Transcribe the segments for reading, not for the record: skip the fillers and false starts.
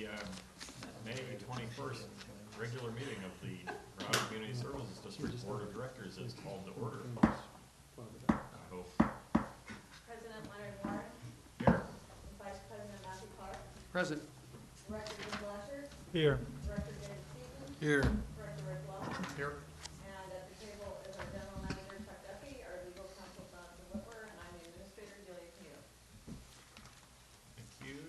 the May 21st regular meeting of the Granada Community Services District Board of Directors is called to order. I hope. President Leonard Warren. Here. Vice President Matthew Clark. Present. Director Jim Blasher. Here. Director David Stevens. Here. Director Rick Law. Here. And at the table is our General Manager Chuck Duffy, our Legal Counsel Jonathan Whitwer, and I'm the Administrator Julia Pugh. Thank you.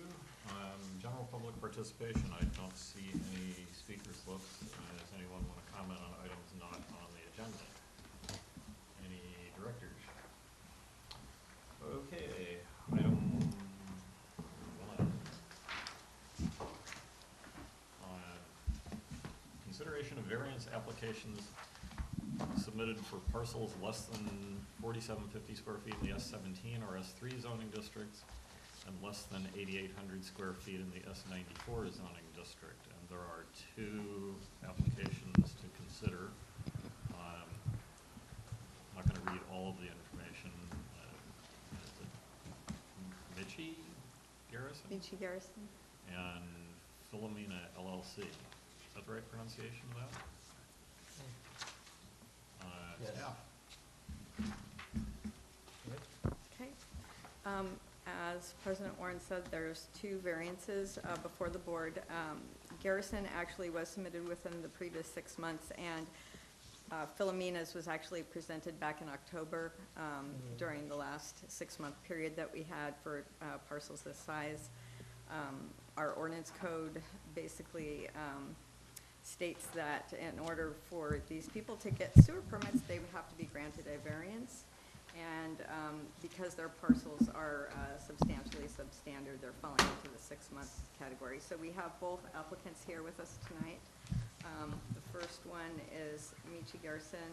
General public participation. I don't see any speakers lists. Does anyone want to comment on items not on the agenda? Any directors? Okay. Item 1. Consideration of variance applications submitted for parcels less than 4750 square feet in the S17 or S3 zoning districts and less than 8,800 square feet in the S94 zoning district. And there are 2 applications to consider. I'm not going to read all of the information. Is it Mitchie Garrison? Michi Garrison. And Philomena LLC. Is that the right pronunciation of that? Yes. Staff. Okay. As President Warren said, there's 2 variances before the board. Garrison actually was submitted within the previous 6 months, and Philomena's was actually presented back in October during the last 6-month period that we had for parcels this size. Our ordinance code basically states that in order for these people to get sewer permits, they would have to be granted a variance. And because their parcels are substantially substandard, they're falling into the 6-month category. So we have both applicants here with us tonight. The first one is Michi Garrison.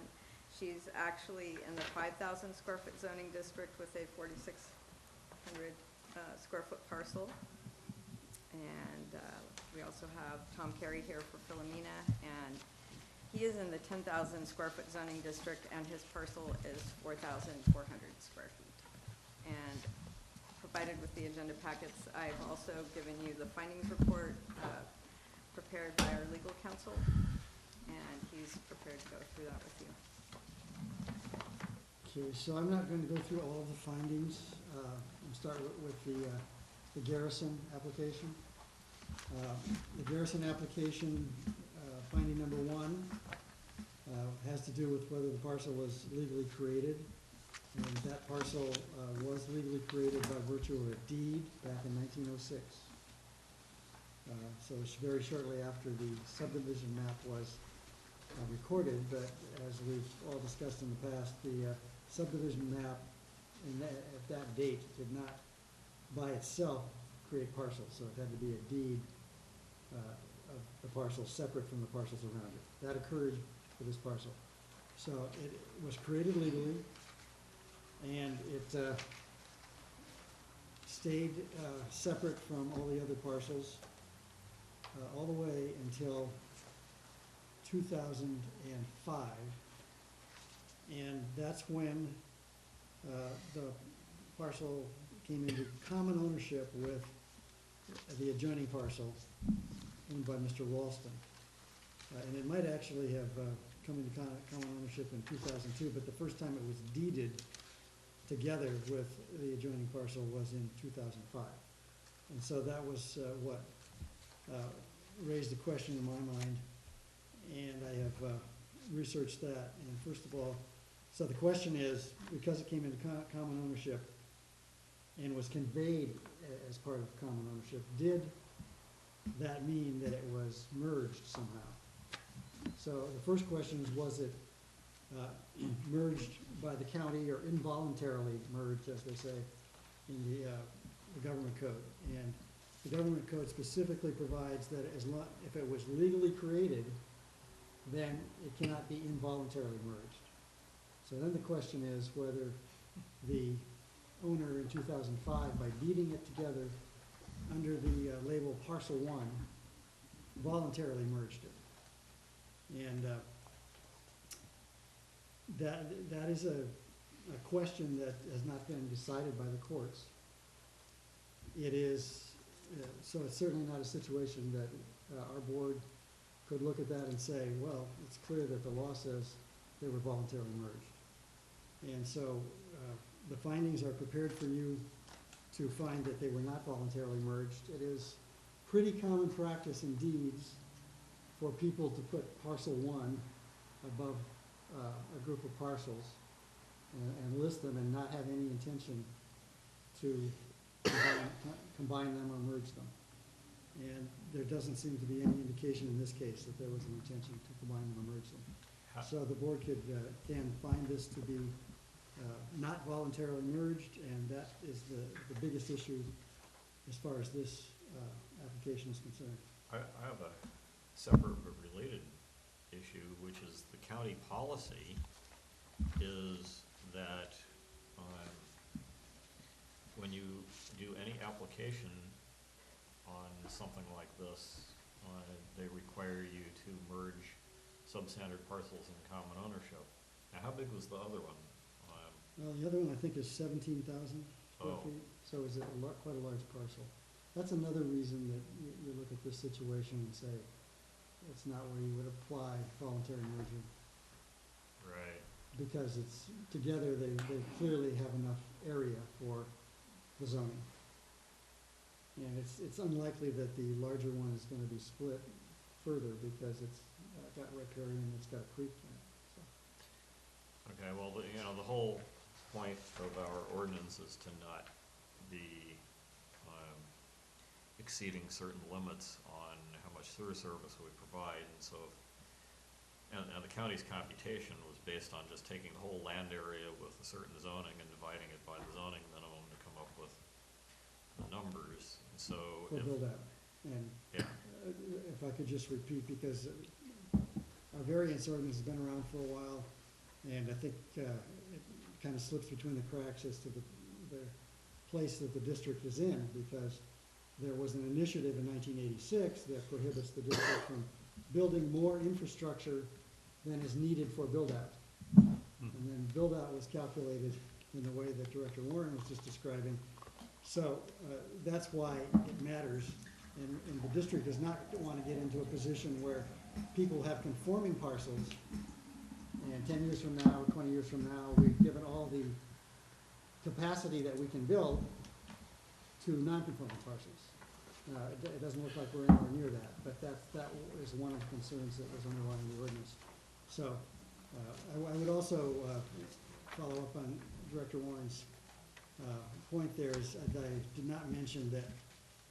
She's actually in the 5,000 square foot zoning district with a 4,600 square foot parcel. And we also have Tom Carey here for Philomena, and he is in the 10,000 square foot zoning district, and his parcel is 4,400 square feet. And provided with the agenda packets, I've also given you the findings report prepared by our legal counsel, and he's prepared to go through that with you. Okay, so I'm not going to go through all of the findings. I'll start with the Garrison application. The Garrison application, finding number 1, has to do with whether the parcel was legally created. And that parcel was legally created by virtue of a deed back in 1906. So it's very shortly after the subdivision map was recorded, but as we've all discussed in the past, the subdivision map at that date did not by itself create parcels, so it had to be a deed of the parcel separate from the parcels around it. That occurred for this parcel. So it was created legally, and it stayed separate from all the other parcels all the way until 2005. And that's when the parcel came into common ownership with the adjoining parcel owned by Mr. Ralston. And it might actually have come into common ownership in 2002, but the first time it was deeded together with the adjoining parcel was in 2005. And so that was what raised the question in my mind, and I have researched that. And first of all, so the question is, because it came into common ownership and was conveyed as part of common ownership, did that mean that it was merged somehow? So the first question is, was it merged by the county or involuntarily merged, as they say, in the government code? And the government code specifically provides that if it was legally created, then it cannot be involuntarily merged. So then the question is whether the owner in 2005, by deeding it together under the label Parcel 1, voluntarily merged it. And that is a question that has not been decided by the courts. It is so it's certainly not a situation that our board could look at that and say, well, it's clear that the law says they were voluntarily merged. And so the findings are prepared for you to find that they were not voluntarily merged. It is pretty common practice in deeds for people to put parcel one above a group of parcels and list them and not have any intention to combine them or merge them. And there doesn't seem to be any indication in this case that there was an intention to combine them or merge them. So the board can find this to be not voluntarily merged, and that is the biggest issue as far as this application is concerned. I have a separate but related issue, which is the county policy is that when you do any application on something like this, they require you to merge substandard parcels in common ownership. Now, how big was the other one? Well, the other one I think is 17,000 square Oh. feet, so it's quite a large parcel. That's another reason that you look at this situation and say, it's not where you would apply voluntary merger, Right. because it's, together, they clearly have enough area for the zoning. And it's unlikely that the larger one is gonna be split further, because it's got riparian, it's got a creek in it, so. Okay, well, the whole point of our ordinance is to not be exceeding certain limits on how much sewer service we provide, and so, and the county's computation was based on just taking the whole land area with a certain zoning and dividing it by the zoning minimum to come up with the numbers, and so For if, build out. And yeah, if I could just repeat, because our variance ordinance has been around for a while, and I think it kind of slips between the cracks as to the place that the district is in, because there was an initiative in 1986 that prohibits the district from building more infrastructure than is needed for build-out. And then build-out was calculated in the way that Director Warren was just describing. So that's why it matters, and the district does not want to get into a position where people have conforming parcels, and 10 years from now, or 20 years from now, we've given all the capacity that we can build to non-conforming parcels. It doesn't look like we're anywhere near that, but that is one of the concerns that was underlying the ordinance. So I would also follow up on Director Warren's point there is that I did not mention that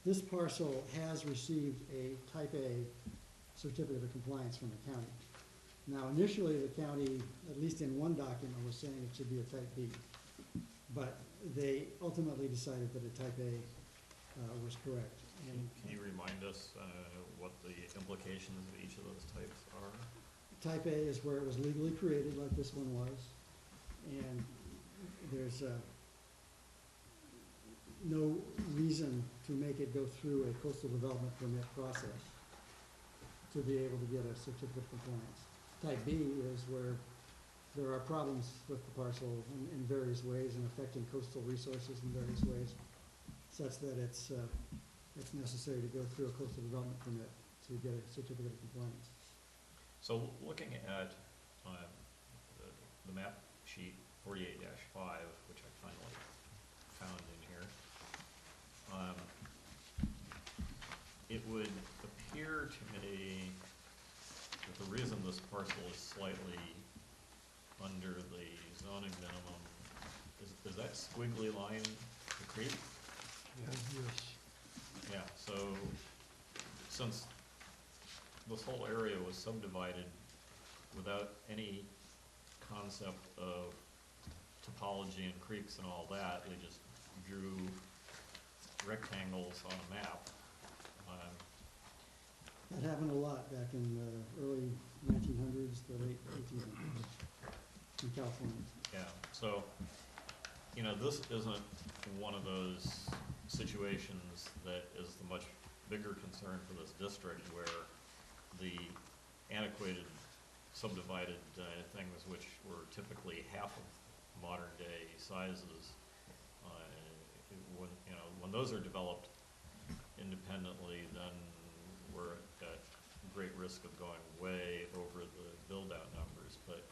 this parcel has received a Type A certificate of compliance from the county. Now, initially, the county, at least in one document, was saying it should be a Type B, but they ultimately decided that a Type A was correct. And can you remind us what the implications of each of those types are? Type A is where it was legally created, like this one was, and there's no reason to make it go through a coastal development permit process to be able to get a certificate of compliance. Type B is where there are problems with the parcel in various ways and affecting coastal resources in various ways, such that it's necessary to go through a coastal development permit to get a certificate of compliance. So looking at the map sheet 48-5, which I finally found in here, it would appear to me that the reason this parcel is slightly under the zoning minimum is that squiggly line the creek? Yes. Yeah, so since this whole area was subdivided without any concept of topology and creeks and all that, they just drew rectangles on a map. That happened a lot back in the early 1900s, the late 1800s in California. Yeah, so, this isn't one of those situations that is the much bigger concern for this district, where the antiquated subdivided things, which were typically half of modern day sizes, when those are developed, independently, then we're at great risk of going way over the build-out numbers. But,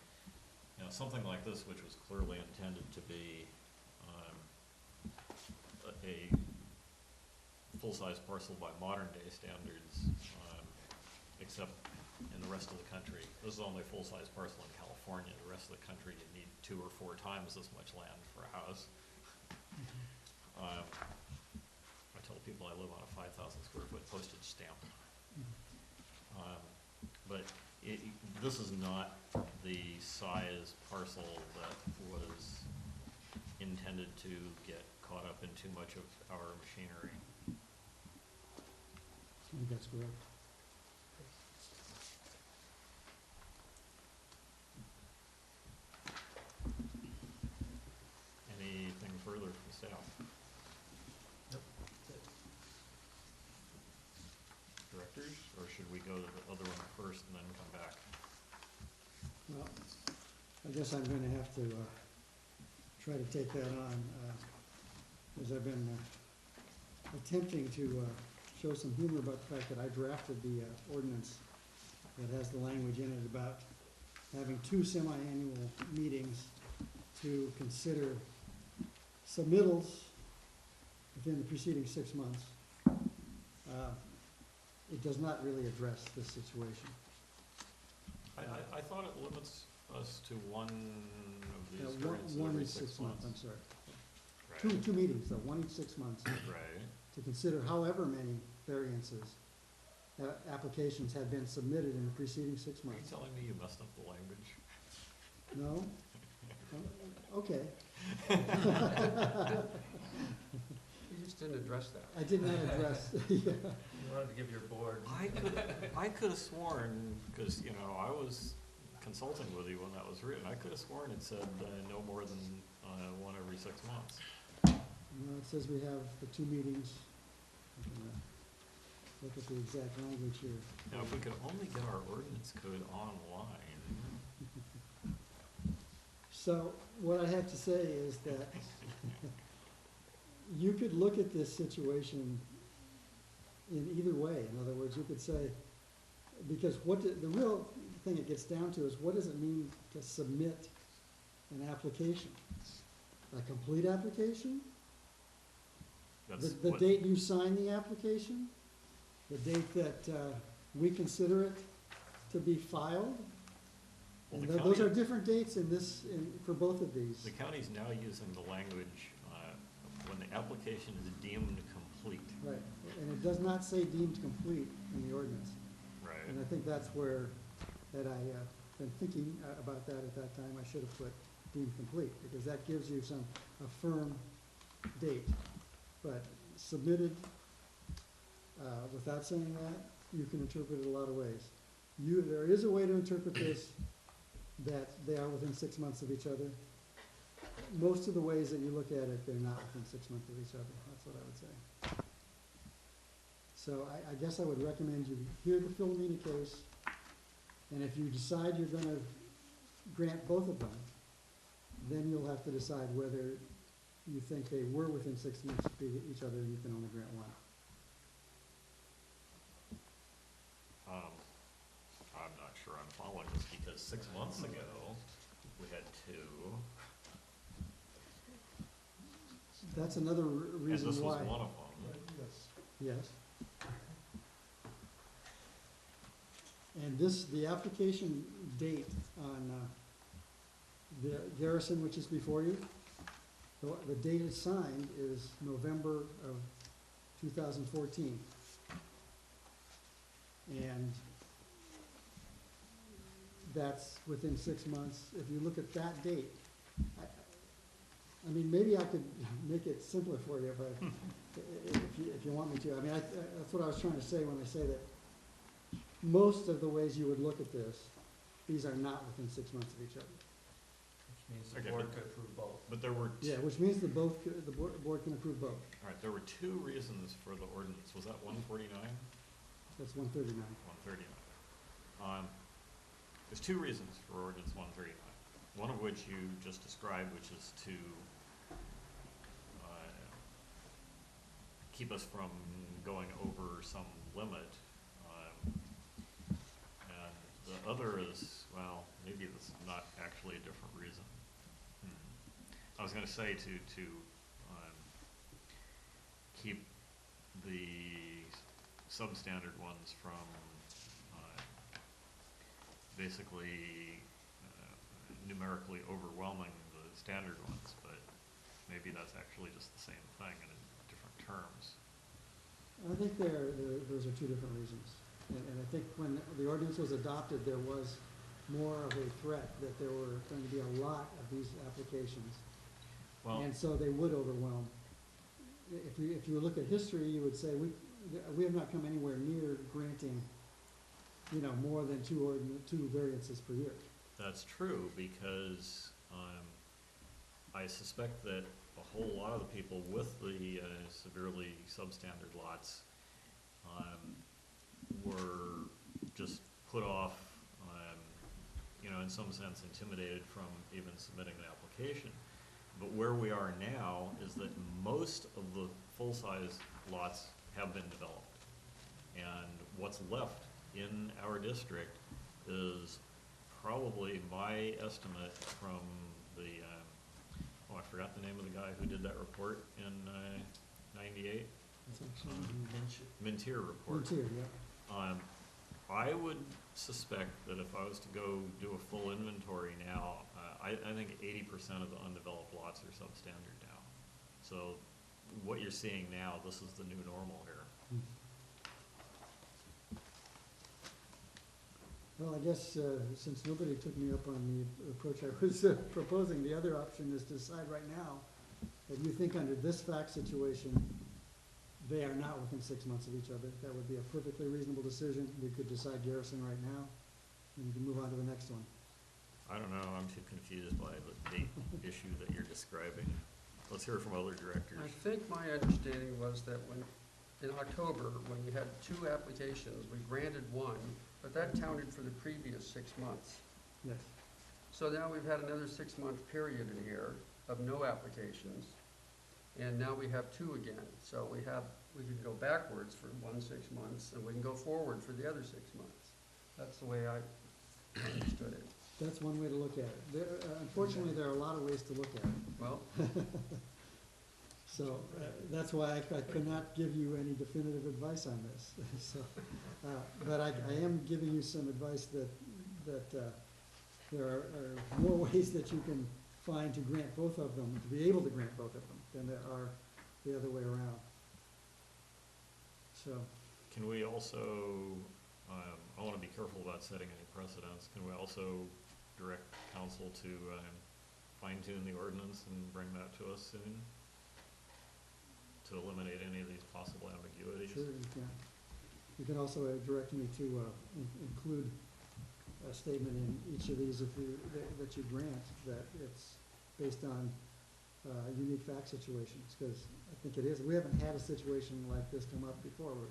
you know, something like this, which was clearly intended to be a full-size parcel by modern-day standards, except in the rest of the country. This is only a full-size parcel in California. The rest of the country, you need 2 or 4 times as much land for a house. I tell people I live on a 5,000 square foot postage stamp. But this is not the size parcel that was intended to get caught up in too much of our machinery. I think that's correct. Anything further from staff? Directors, or should we go to the other one first and then come back? Well, I guess I'm gonna have to, try to take that on, as I've been, attempting to, show some humor about the fact that I drafted the, ordinance that has the language in it about having 2 semi-annual meetings to consider submittals within the preceding 6 months. It does not really address this situation. I thought it limits us to one of these One variances one every each 6 months, months. I'm sorry. Right. Two meetings, though, one each 6 months, Right. to consider however many variances, applications have been submitted in the preceding 6 Are you months. telling me you messed up the language? No? Okay. You just didn't address that. I did not address, yeah. You wanted to give your board. I could have sworn, because, you know, I was consulting with you when that was written, I could have sworn it said no more than one every 6 months. No, it says we have the 2 meetings. I'm gonna look at the exact language here. Now, if we could only get our ordinance code online. So, what I have to say is that you could look at this situation in either way. In other words, you could say, because the real thing it gets down to is, what does it mean to submit an application? A complete application? That's The what- date you sign the application? The date that we consider it to be filed? Well, And the those are county- different dates for both of these. The county's now using the language, when the application is deemed complete. Right, and it does not say deemed complete in the ordinance. Right. And I think that's where, had I been thinking about that at that time, I should have put deemed complete, because that gives you a firm date. But submitted, without saying that, you can interpret it a lot of ways. There is a way to interpret this, that they are within 6 months of each other. Most of the ways that you look at it, they're not within 6 months of each other, that's what I would say. So I guess I would recommend you hear the Philomena case, and if you decide you're gonna grant both of them, then you'll have to decide whether you think they were within 6 months of each other and you can only grant one. I'm not sure I'm following this, because 6 months ago, we had 2, That's another and reason this was why. one of them. Yes. And the application date on the Garrison, which is before you, the date it's signed is November of 2014. And that's within 6 months. If you look at that date, I mean, maybe I could make it simpler for you if you want me to. I mean, that's what I was trying to say when I say that most of the ways you would look at this, these are not within 6 months of each other. Which means the Okay, board but- could approve both. But there were, Yeah, which means the board can approve both. all right, there were 2 reasons for the ordinance. Was that 149? That's 139. 139. There's 2 reasons for ordinance 139. One of which you just described, which is to keep us from going over some limit. And the other is, well, maybe this is not actually a different reason. I was gonna say to keep the substandard ones from basically numerically overwhelming the standard ones, but maybe that's actually just the same thing in different terms. I think those are two different reasons. And I think when the ordinance was adopted, there was more of a threat that there were going to be a lot of these applications. Well, And so they would overwhelm. If you look at history, you would say we have not come anywhere near granting, more than two variances per year. that's true, because I suspect that a whole lot of the people with the severely substandard lots were just put off, in some sense intimidated from even submitting an application. But where we are now is that most of the full-size lots have been developed. And what's left in our district is probably my estimate from the, I forgot the name of the guy who did that report in '98. It's actually Mintier report. Frontier, yeah. I would suspect that if I was to go do a full inventory now, I think 80% of the undeveloped lots are substandard now. So what you're seeing now, this is the new normal here. Well, I guess since nobody took me up on the approach I was proposing, the other option is to decide right now that you think under this fact situation, they are not within 6 months of each other. That would be a perfectly reasonable decision. We could decide Garrison right now, and you can move on to the next one. I don't know, I'm too confused by the date issue that you're describing. Let's hear from other directors. I think my understanding was that in October, when we had 2 applications, we granted one, but that counted for the previous 6 months. Yes. So now we've had another 6-month period in here of no applications, and now we have 2 again. So we can go backwards for 6 months, and we can go forward for the other 6 months. That's the way I understood it. That's one way to look at it. Unfortunately, there are a lot of ways to look at it. Well, So that's why I could not give you any definitive advice on this. So, but I am giving you some advice that there are more ways that you can find to grant both of them, to be able to grant both of them, than there are the other way around. So, Can we also, I want to be careful about setting any precedents, can we also direct council to fine tune the ordinance and bring that to us soon? To eliminate any of these possible ambiguities? sure, you can. You can also direct me to include a statement in each of these that you grant, that it's based on unique fact situations, because I think it is. We haven't had a situation like this come up before, where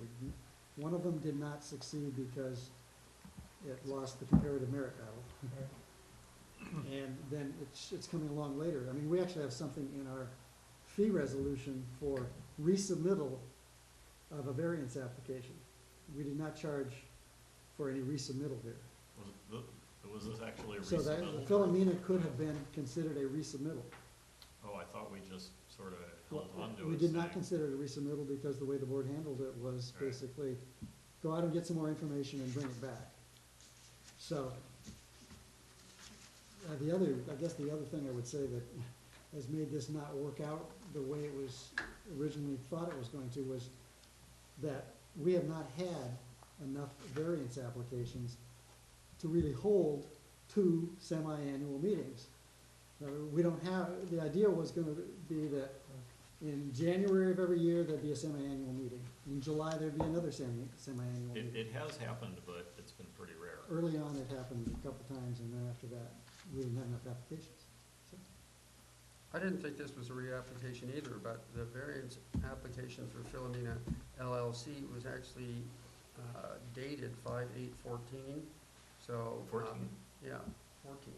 one of them did not succeed because it lost the comparative merit battle. And then it's coming along later. I mean, we actually have something in our fee resolution for resubmittal of a variance application. We did not charge for any resubmittal here. Was this actually a So that, resubmittal? Philomena could have been considered a resubmittal. Oh, I thought we just sort of held on to it. We did not saying- consider it a resubmittal because the way the board handled it was Right. basically go out and get some more information and bring it back. So, I guess the other thing I would say that has made this not work out the way it was originally thought it was going to was that we have not had enough variance applications to really hold 2 semi-annual meetings. We don't have, the idea was gonna be that in January of every year, there'd be a semi-annual meeting. In July, there'd be another semi-annual meeting. It has happened, but it's been pretty rare. Early on, it happened a couple times, and then after that, we didn't have enough applications. So, I didn't think this was a reapplication either, but the variance application for Philomena LLC was actually dated 5/8/14, so. 14? Yeah, 14.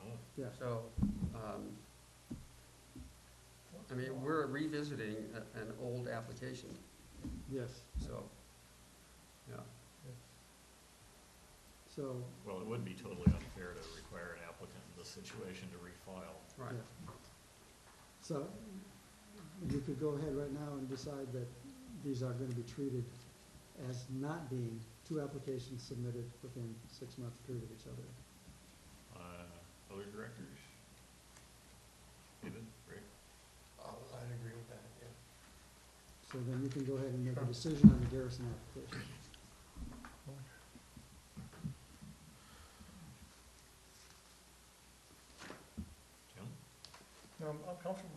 Oh, yeah, So, I mean, we're revisiting an old application, Yes, so, yeah. so, Well, it would be totally unfair to require an applicant in this situation to refile. Right. yeah. So, you could go ahead right now and decide that these are gonna be treated as not being two applications submitted within 6 month period of each other. Other directors? David, Rick? I'd agree with that, yeah. So then you can go ahead and make a decision on the Garrison application. Jim? No, I'm comfortable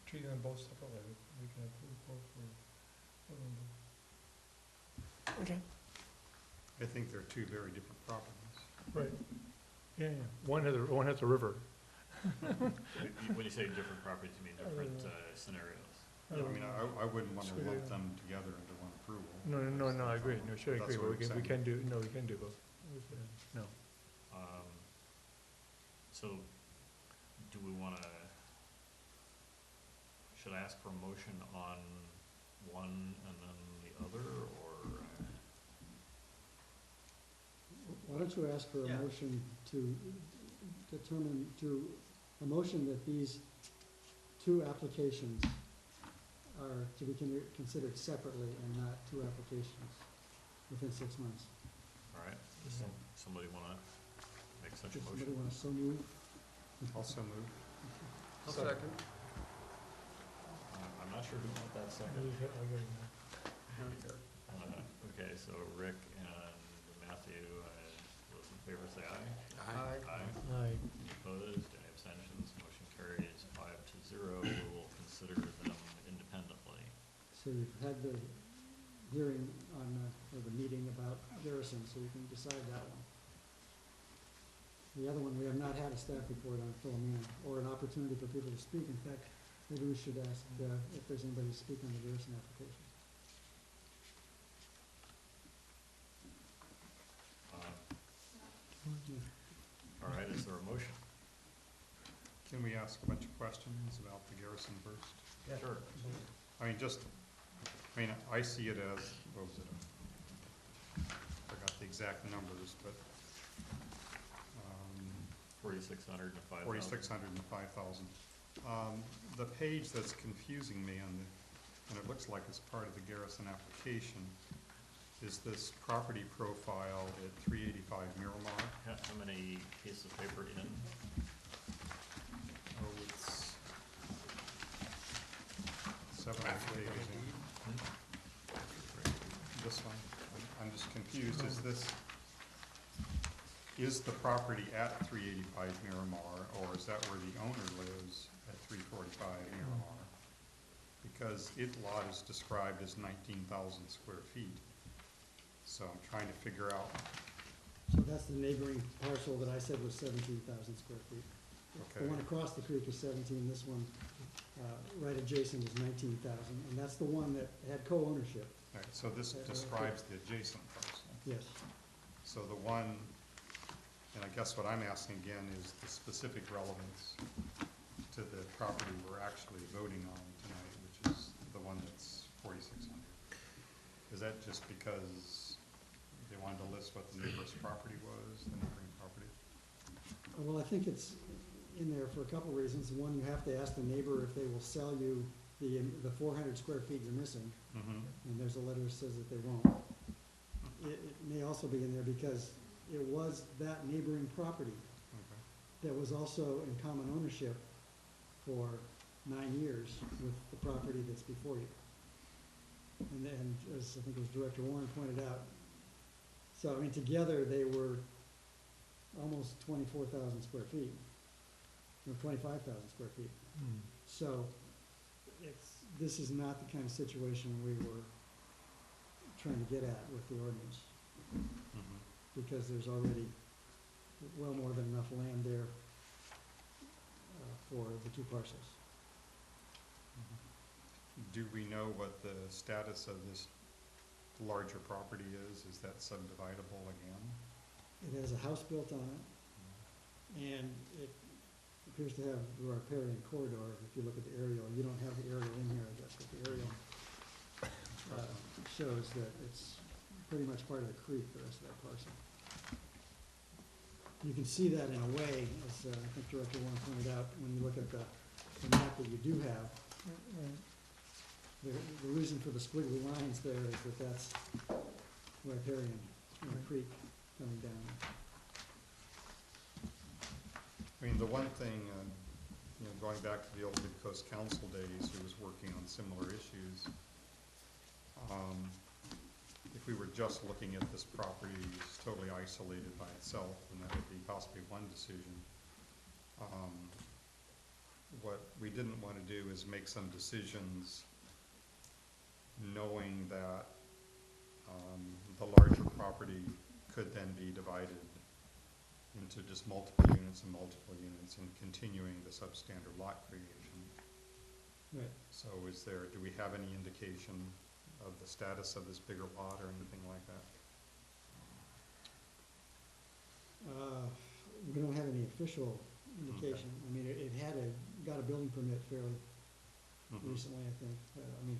treating them both separately. We can approve both for them. Okay. I think they're two very different properties. Right. Yeah, yeah. One has a river. When you say different properties, you mean different scenarios? I mean, I wouldn't want to lump them together into one approval. No, I agree. No, sure, I That's agree. what But I'm we saying. can do, no, we can do both. No. So, do we wanna, should I ask for a motion on one and then the other, or? Why don't you ask for a Yeah. motion to a motion that these two applications are to be considered separately and not two applications within 6 months. All right, does somebody wanna make such a Does somebody motion? want to so move? Also move. I'll second. I'm not sure who want that second. Okay. Okay, so Rick and Matthew, those in favor say aye. Aye. Aye. Any opposed, any abstentions, motion carries 5-0. We will consider them independently. So you've had the hearing on, or the meeting about Garrison, so you can decide that one. The other one, we have not had a staff report on Philomena, or an opportunity for people to speak. In fact, maybe we should ask if there's anybody to speak on the Garrison application. All right, is there a motion? Can we ask a bunch of questions about the Garrison first? Sure. I mean, I see it as, what was it? Forgot the exact numbers, but, 4,600 to 5,000. 4,600 and 5,000. The page that's confusing me, and it looks like it's part of the Garrison application, is this property profile at 385 Miramar. How many pieces of paper in? Oh, it's 7 or 8 pages in. This one, I'm just confused, is the property at 385 Miramar, or is that where the owner lives at 345 Miramar? Because lot is described as 19,000 square feet, so I'm trying to figure out, So that's the neighboring parcel that I said was 17,000 square feet. okay, The one across the creek is 17, this one, right adjacent is 19,000, and that's the one that had co-ownership, all right, so this describes the adjacent parcel. yes. So the one, and I guess what I'm asking again is the specific relevance to the property we're actually voting on tonight, which is the one that's 4,600. Is that just because they wanted to list what the neighbor's property was, the neighboring property? Well, I think it's in there for a couple reasons. One, you have to ask the neighbor if they will sell you the 400 square feet you're missing, Mm-hmm. and there's a letter that says that they won't. It may also be in there because it was that neighboring property Okay. that was also in common ownership for 9 years with the property that's before you. And then, as I think it was Director Warren pointed out, so, I mean, together they were almost 24,000 square feet, or 25,000 square feet. So, this is not the kind of situation we were trying to get at with the ordinance, Mm-hmm. because there's already well more than enough land there for the two parcels. Do we know what the status of this larger property is? Is that subdividable again? It has a house built on it, and it appears to have the riparian corridor. If you look at the aerial, you don't have the aerial in here, but the aerial shows that it's pretty much part of the creek, the rest of that parcel. You can see that in a way, as I think Director Warren pointed out, when you look at the map that you do have. The reason for the squiggly lines there is that that's riparian, creek coming down. I mean, the one thing, going back to the old Mid-Coast Council days, who was working on similar issues, if we were just looking at this property as totally isolated by itself, then that would be possibly one decision. What we didn't want to do is make some decisions knowing that the larger property could then be divided into just multiple units and continuing the substandard lot creation. Right. So do we have any indication of the status of this bigger lot or anything like that? We don't have any official indication. I mean, it got a building permit fairly recently, I think.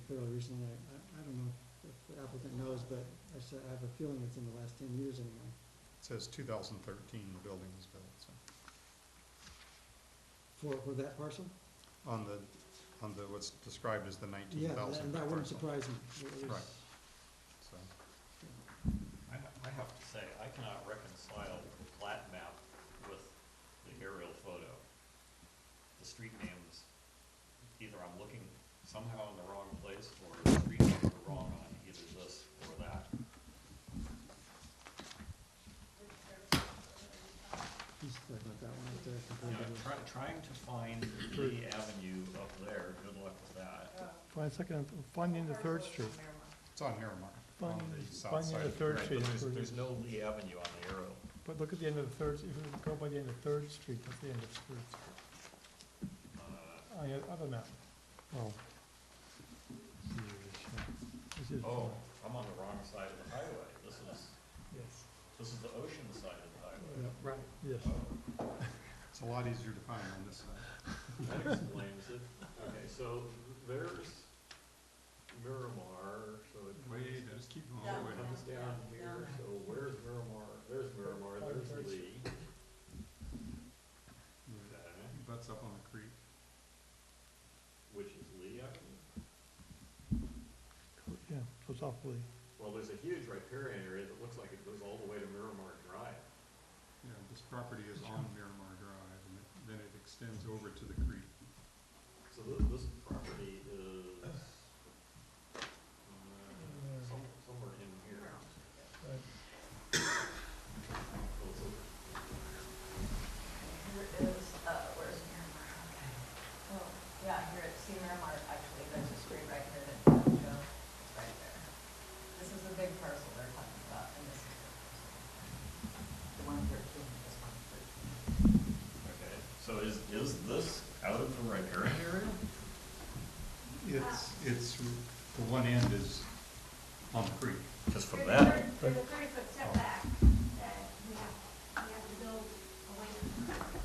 Fairly recently. I don't know if the applicant knows, but I have a feeling it's in the last 10 years anyway. It says 2013 the building was built, so. For that parcel? On the, what's described as the 19,000 Yeah, and that wouldn't parcel. surprise me. It was- Right. So, I have to say, I cannot reconcile the plat map with the aerial photo. The street names, either I'm looking somehow in the wrong place, or the street names are wrong on either this or that. He's talking about that one up there You compared know, to the. trying to find Lee Avenue up there, good luck with that. Finding the Third Street. it's on Miramar, on the south Finding side. the Third Right, Street. but is where it there's is. no Lee Avenue on the arrow. But look at the end of the Third, if you go by the end of Third Street, that's the end of Third Street. On the other map. Oh. This is, Oh, I'm on the wrong side of the highway. yes, This is the ocean side of the highway. Yeah. Right. yes. It's a lot easier to find on this side. That explains it. Okay, so there's Miramar, so it just keep going all the way comes down here. So where's Miramar? There's Miramar, there's Lee. Okay. Butts up on the creek. Which is Lee Avenue. Yeah, so it's awfully, Well, there's a huge riparian area that looks like it goes all the way to Miramar Drive. Yeah, this property is on Miramar Drive, and then it extends over to the creek. So this property is somewhere in here. Right. Oh, it's over. Here is, where's Miramar? Okay. Oh, yeah, here at Miramar, actually, there's a street right here that doesn't go, it's right there. This is the big parcel they're talking about, and this is the 113, this 113. Okay, so is this out of the riparian area? It's, the one end is on the creek. Because from that, There's a 30-foot setback that we have to build away from the creek.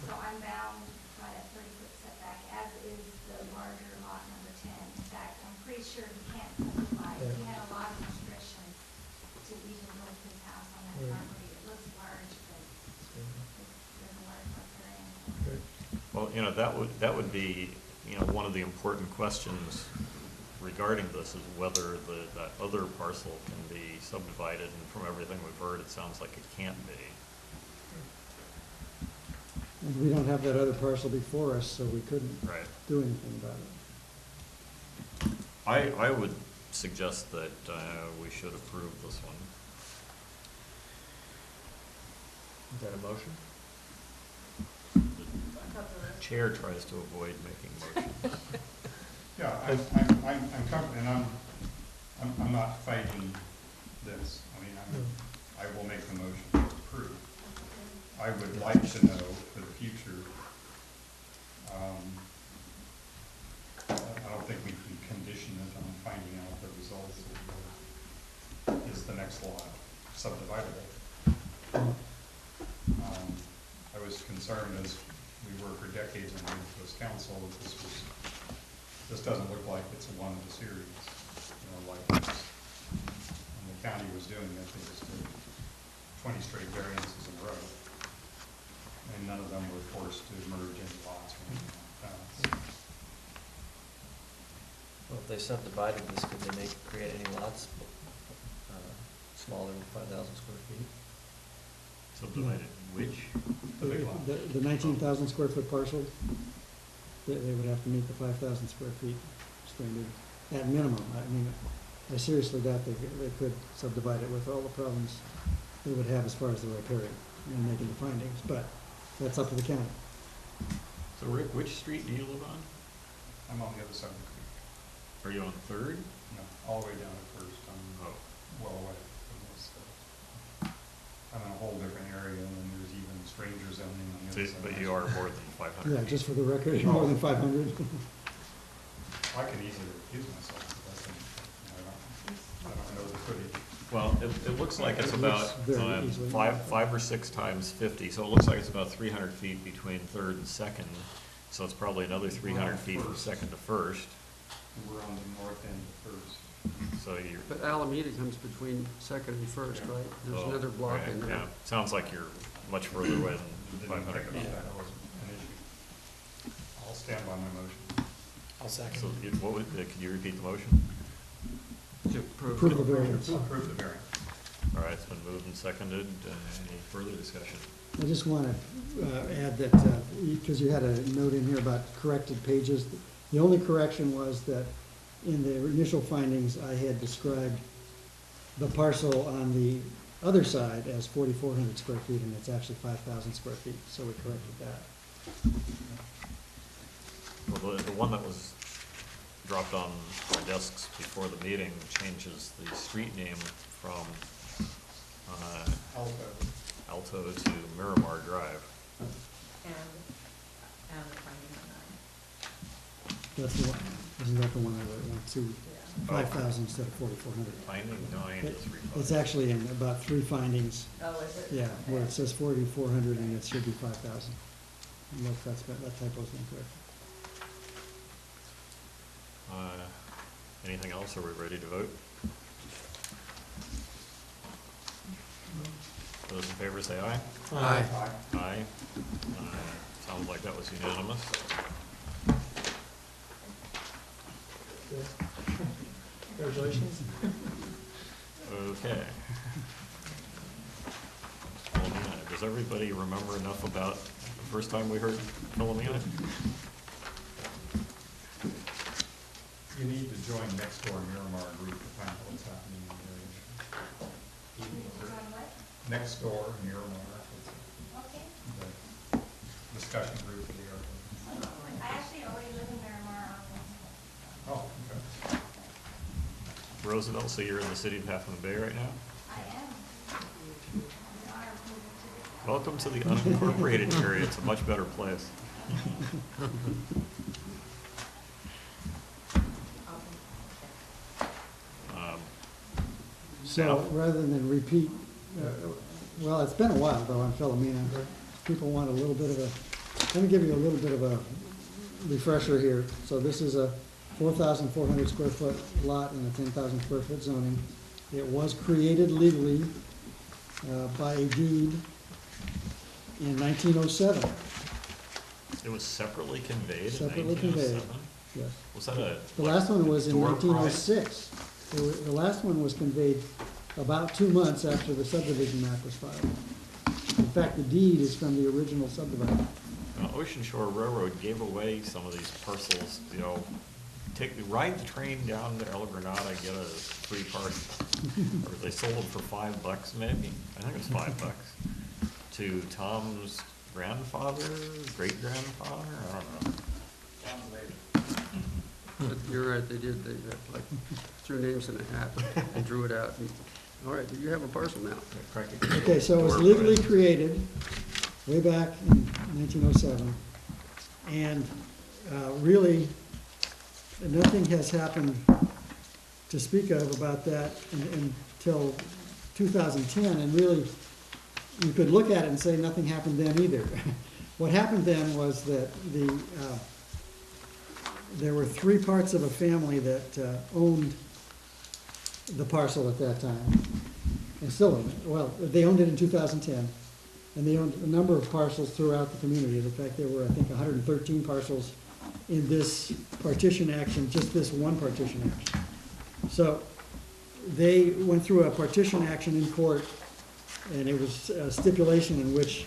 So I'm bound by that 30-foot setback, as is the larger lot number 10. In fact, I'm pretty sure he can't subdivide. He had a lot of restrictions to even build his house on that Right. property. It looks large, but there's a large riparian. okay. well, that would be, one of the important questions regarding this is whether that other parcel can be subdivided, and from everything we've heard, it sounds like it can't be. And we don't have that other parcel before us, so we couldn't Right. do anything about it. I would suggest that we should approve this one. Is that a motion? The chair tries to avoid making motions. Yeah, I'm comfortable, and I'm not fighting this. I mean, I will make the motion to approve. I would like to know for the future, I don't think we can condition it on finding out the results of is the next lot subdividable. I was concerned as we were for decades on the this council, that this doesn't look like it's one of the series, you know, like it's, when the county was doing it, they just did 20 straight variances in a row. And none of them were forced to merge into lots or anything like that. Well, if they subdivided this, could they create any lots, smaller than 5,000 square feet? Subdivided which? The big lot. The 19,000 square foot parcel, they would have to meet the 5,000 square feet standard at minimum. I mean, I seriously doubt they could subdivide it with all the problems they would have as far as the riparian and making the findings, but that's up to the county. So Rick, which street do you live on? I'm on the other side of the creek, Are you on Third? no, all the way down at First, I'm Oh, well away from this stuff. I'm in a whole different area, and then there's even stranger zoning on the other side. but you are more than 500 Yeah, feet. just for the record, more than 500. I can easily recuse myself, but that's, I don't know the footage. Well, it looks like it's It about looks very easily. 5 or 6 times 50, so it looks like it's about 300 feet between Third and Second. So it's probably another 300 feet from First. Second to First. And we're on the north end of First. So you're. But Alameda comes between Second and First, Yeah. right? There's oh, another block right, in there. Yeah, sounds like you're much further away than Didn't 500 think feet. about that, wasn't an issue. I'll stand by my motion. I'll second. So what would, could you repeat the motion? To Approve the variance. Approve the variance. All right, it's been moved and seconded. Any further discussion? I just want to add that, because you had a note in here about corrected pages. The only correction was that in the initial findings, I had described the parcel on the other side as 4,400 square feet, and it's actually 5,000 square feet, so we corrected that. Well, the one that was dropped on our desks before the meeting changes the street name from Alto to Miramar Drive. And the finding on that, That's the one, isn't that the one I went to, yeah. 5,000 instead of 4,400? Finding 9 is It's 3. actually in about 3 findings, Oh, is it? yeah, where Okay. it says 4,400 and it should be 5,000. Unless that typo's incorrect. Anything else? Are we ready to vote? Those in favor say aye. Aye. Aye. Sounds like that was unanimous. Congratulations. Okay. Philomena, does everybody remember enough about the first time we heard Philomena? You need to join next door Miramar group to find out what's happening in the area. On what? Next door Miramar, Okay. the discussion group for the area. I actually already live in Miramar. Oh, okay. Roosevelt, so you're in the city of Half Moon Bay right now? I am. I'm honored to move to this. Welcome to the unincorporated area. It's a much better place. Um, So rather than repeat, well, it's been a while though on Philomena. People want a little bit of a, let me give you a little bit of a refresher here. So this is a 4,400 square foot lot in a 10,000 square foot zoning. It was created legally by a deed in 1907, It was separately conveyed in Separately 1907? conveyed. yes. Was that a? The last one was in door prize? 1906. The last one was conveyed about 2 months after the subdivision map was filed. In fact, the deed is from the original subdivision. Ocean Shore Railroad gave away some of these parcels, you know, ride the train down to El Granada, get a free parcel. Or they sold them for $5 maybe, I think it was $5, to Tom's grandfather, great-grandfather, I don't know. But you're right, they did, they like threw names in a hat and drew it out. All right, you have a parcel now. Practically Okay, so it was door legally prize. created way back in 1907. And really, nothing has happened to speak of about that until 2010. And really, you could look at it and say nothing happened then either. what happened then was that there were three parts of a family that owned the parcel at that time, and still own it. Well, they owned it in 2010, and they owned a number of parcels throughout the community. In fact, there were, I think, 113 parcels in this partition action, just this one partition action. So they went through a partition action in court, and it was a stipulation in which,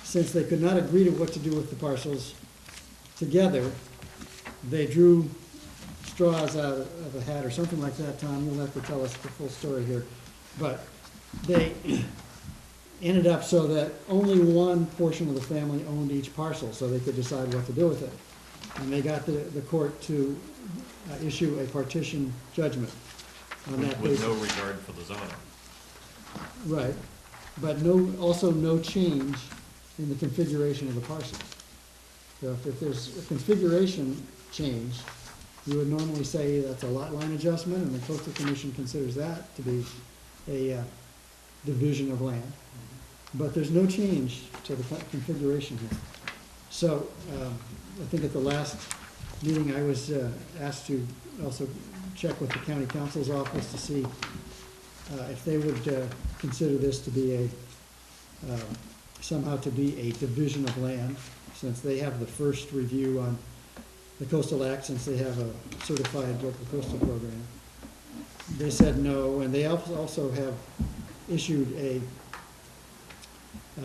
since they could not agree to what to do with the parcels together, they drew straws out of a hat or something like that. Tom, you'll have to tell us the full story here. But they ended up so that only one portion of the family owned each parcel, so they could decide what to do with it. And they got the court to issue a partition judgment on that With basis. no regard for the zoning. Right, but also no change in the configuration of the parcel. So if there's a configuration change, you would normally say that's a lot line adjustment, and the coastal commission considers that to be a division of land. But there's no change to the configuration here. So, I think at the last meeting, I was asked to also check with the county counsel's office to see if they would consider this to be somehow to be a division of land, since they have the first review on the Coastal Act, since they have a certified local coastal program. They said no, and they also have issued a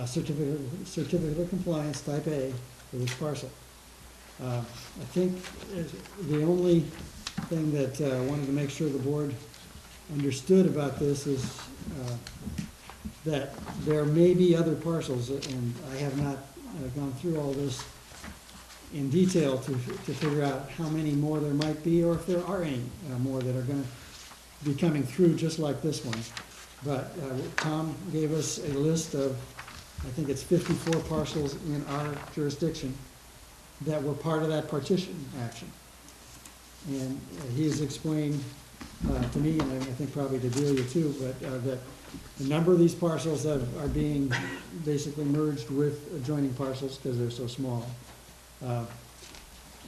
certificate of compliance, type A, for this parcel. I think the only thing that I wanted to make sure the board understood about this is that there may be other parcels, and I have not gone through all this in detail to figure out how many more there might be, or if there are any more that are gonna be coming through just like this one. But Tom gave us a list of, I think it's 54 parcels in our jurisdiction that were part of that partition action. And he has explained to me, and I think probably to Delia too, but that a number of these parcels are being basically merged with adjoining parcels because they're so small.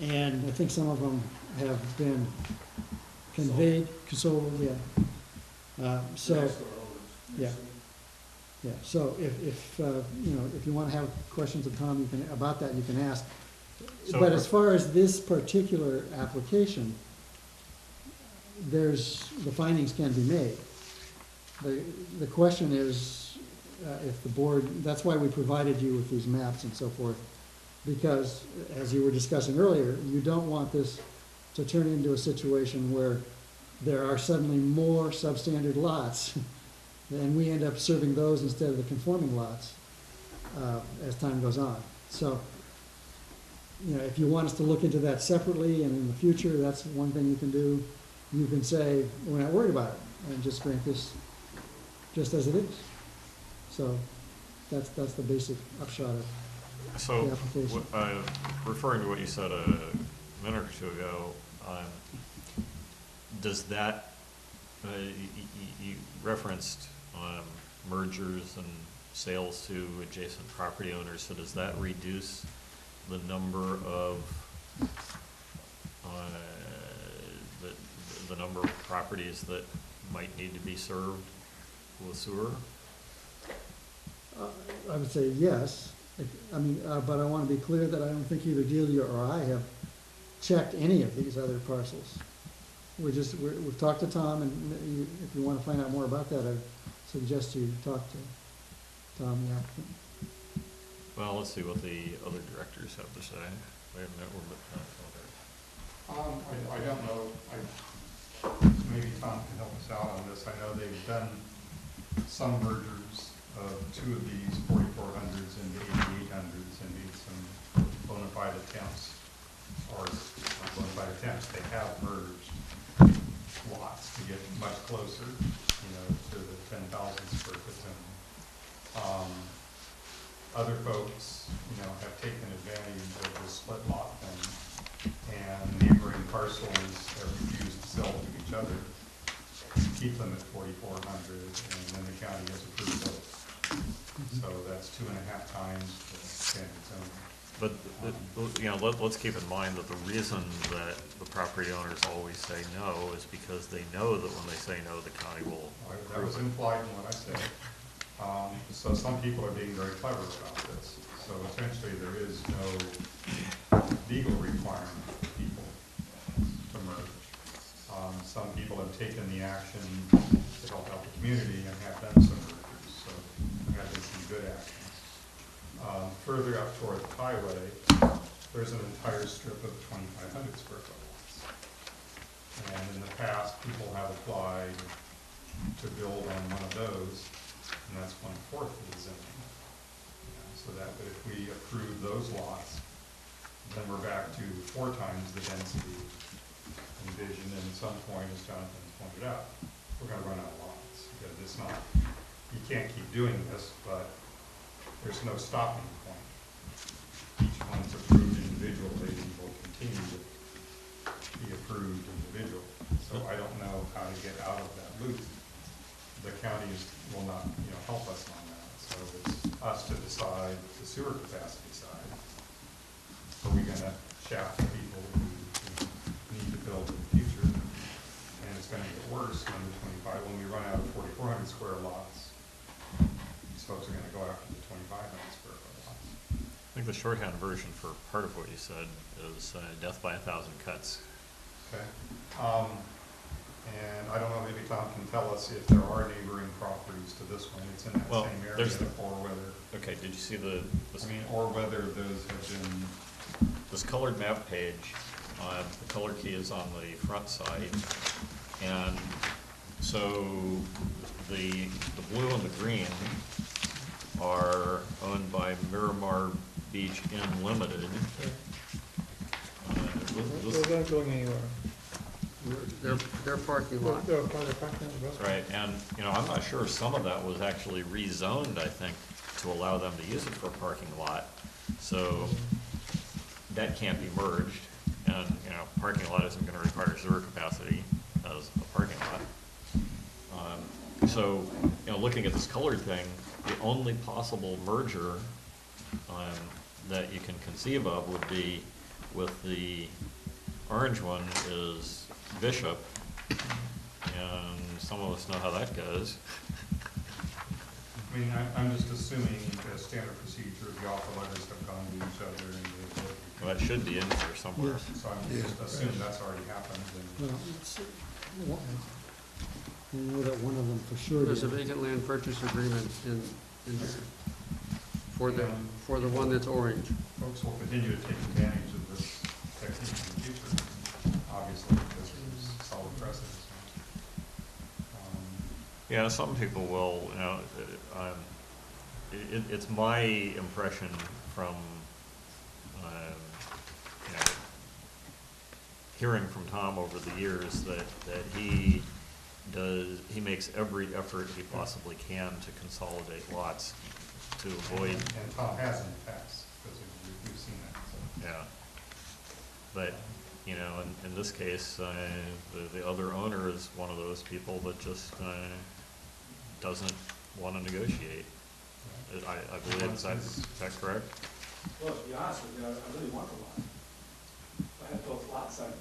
And I think some of them have been conveyed, sold, yeah. So, yeah. Yeah, so if you wanna have questions of Tom, about that, you can ask. So But as far as this particular application, the findings can be made. The question is, if the board, that's why we provided you with these maps and so forth, because, as you were discussing earlier, you don't want this to turn into a situation where there are suddenly more substandard lots, and we end up serving those instead of the conforming lots, as time goes on. So, if you want us to look into that separately, and in the future, that's one thing you can do. You can say, we're not worried about it, and just grant this just as it is. So, that's the basic upshot of So, the application. referring to what you said a minute or two ago, does that, you referenced mergers and sales to adjacent property owners, so does that reduce the number of, the number of properties that might need to be served with sewer? I would say yes. But I want to be clear that I don't think either Delia or I have checked any of these other parcels. We've talked to Tom, and if you want to find out more about that, I suggest you talk to Tom, the applicant. Well, let's see what the other directors have to say. We haven't met with I don't know, maybe Tom can help us out on this. I know they've done some mergers of two of these 4400s and 8800s and made some bona fide attempts, or not bona fide attempts, they have merged lots to get much closer, to the 10,000 square foot zone. Other folks, have taken advantage of the split lot thing, and neighboring parcels have refused to sell to each other, keep them at 4,400, and then the county has approved those. So that's 2.5 times the standard zone. But, you know, let's keep in mind that the reason that the property owners always say no is because they know that when they say no, the county will That was approve it. implied in what I said. So some people are being very clever about this. So essentially, there is no legal requirement for people to merge. Some people have taken the action to help out the community and have done some mergers, so there have been some good actions. Further up toward the highway, there's an entire strip of 2,500 square foot lots. And in the past, people have applied to build on one of those, and that's 1/4 of the zoning. So that if we approve those lots, then we're back to 4 times the density envisioned, and at some point, as Jonathan pointed out, we're gonna run out of lots, because it's not, you can't keep doing this, but there's no stopping point. Each one's approved individually, and will continue to be approved individually. So I don't know how to get out of that loop. The counties will not, help us on that. So it's us to decide the sewer capacity side. Are we gonna shaft the people who need to build in the future? And it's gonna get worse when when we run out of 4,400 square lots. These folks are gonna go after the 2,500 square foot lots. I think the shorthand version for part of what you said is death by 1,000 cuts. Okay, and I don't know, maybe Tom can tell us if there are neighboring properties to this one, it's in that Well, same area, there's the- or whether, Okay, did you see the, or whether those have been, this colored map page, the color key is on the front side, and so the blue and the green are owned by Miramar Beach Inn Limited. They're not going anywhere. Their parking lot. They're part of the parking lot. That's right, and, I'm not sure, some of that was actually rezoned, I think, to allow them to use it for a parking lot. So that can't be merged, and, parking lot isn't gonna require sewer capacity as a parking lot. So, looking at this colored thing, the only possible merger, that you can conceive of would be with the orange one is Bishop, and some of us know how that goes. I mean, I'm just assuming as standard procedure, the offer letters have gone to each other and they've. Well, that should be in here somewhere. Yes. So I'm just assuming that's already happened, and Well, I know that one of them for sure There's a did. vacant land purchase agreement in for the one that's orange. folks will continue to take advantage of this technique in the future, obviously, because there's solid precedence. Yeah, some people will, it's my impression from, hearing from Tom over the years that he makes every effort he possibly can to consolidate lots to avoid, And Tom has in the past, because we've seen that, so. yeah. But, in this case, the other owner is one of those people that just, doesn't wanna negotiate. I believe, is that correct? Well, to be honest with you, I really want the lot. If I had both lots, I'd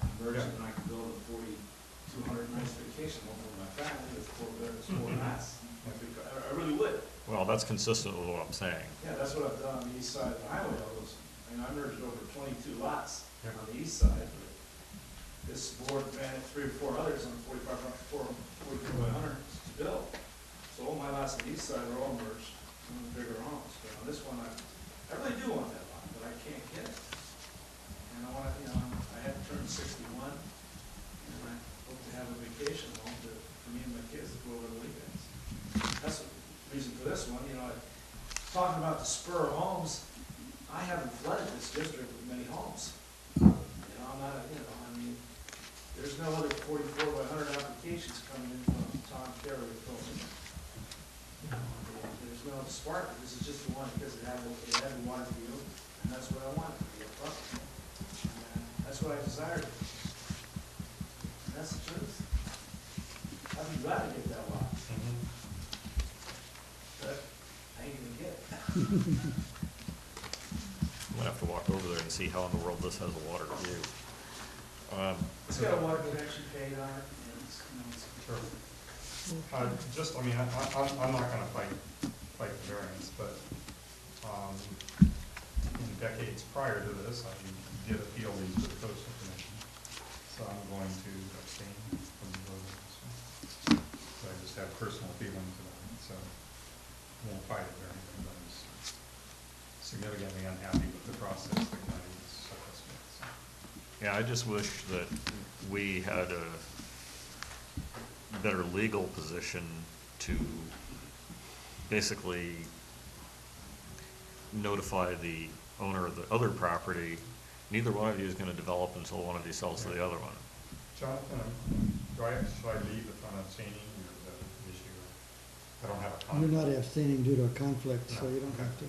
converge it and I could build a 4,200 nice vacation home for my family with 4 bedrooms, 4 baths. I really would. Well, that's consistent with what I'm saying. Yeah, that's what I've done on the east side of the highway, I merged over 22 lots Yeah. on the east side, but this board granted 3 or 4 others on 44,100 to build. So all my lots on the east side are all merged, in bigger homes, but on this one, I really do want that lot, but I can't get it. And I want, I had turned 61, and I hope to have a vacation home for me and my kids to go over the weekends. That's the reason for this one, talking about the spur of homes, I haven't flooded this district with many homes. I'm not, there's no other 44 by 100 applications coming in from Tom Carey or Phil. There's no spark, this is just the one because it had the water view, and that's what I wanted to be up. And that's what I desired. And that's the truth. I'd be glad to get that lot, but I ain't gonna get it. have to walk over there and see how in the world this has a water view. It's got a water connection paid on it, and it's, you know, it's. Sure. Just, I mean, I'm not gonna fight the variance, but, in decades prior to this, I did appeal these to the coastal commission. So I'm going to abstain from the vote on this one. So I just have personal feelings about it, so I won't fight it or anything, but I'm just significantly unhappy with the process the county has stuck us with, so. Yeah, I just wish that we had a better legal position to basically notify the owner of the other property. Neither one of you is gonna develop until one of you sells to the other one. Jonathan, should I leave if I'm abstaining, or is that an issue? I don't have a conflict. You're not abstaining due to a conflict, so No, you don't okay. have to.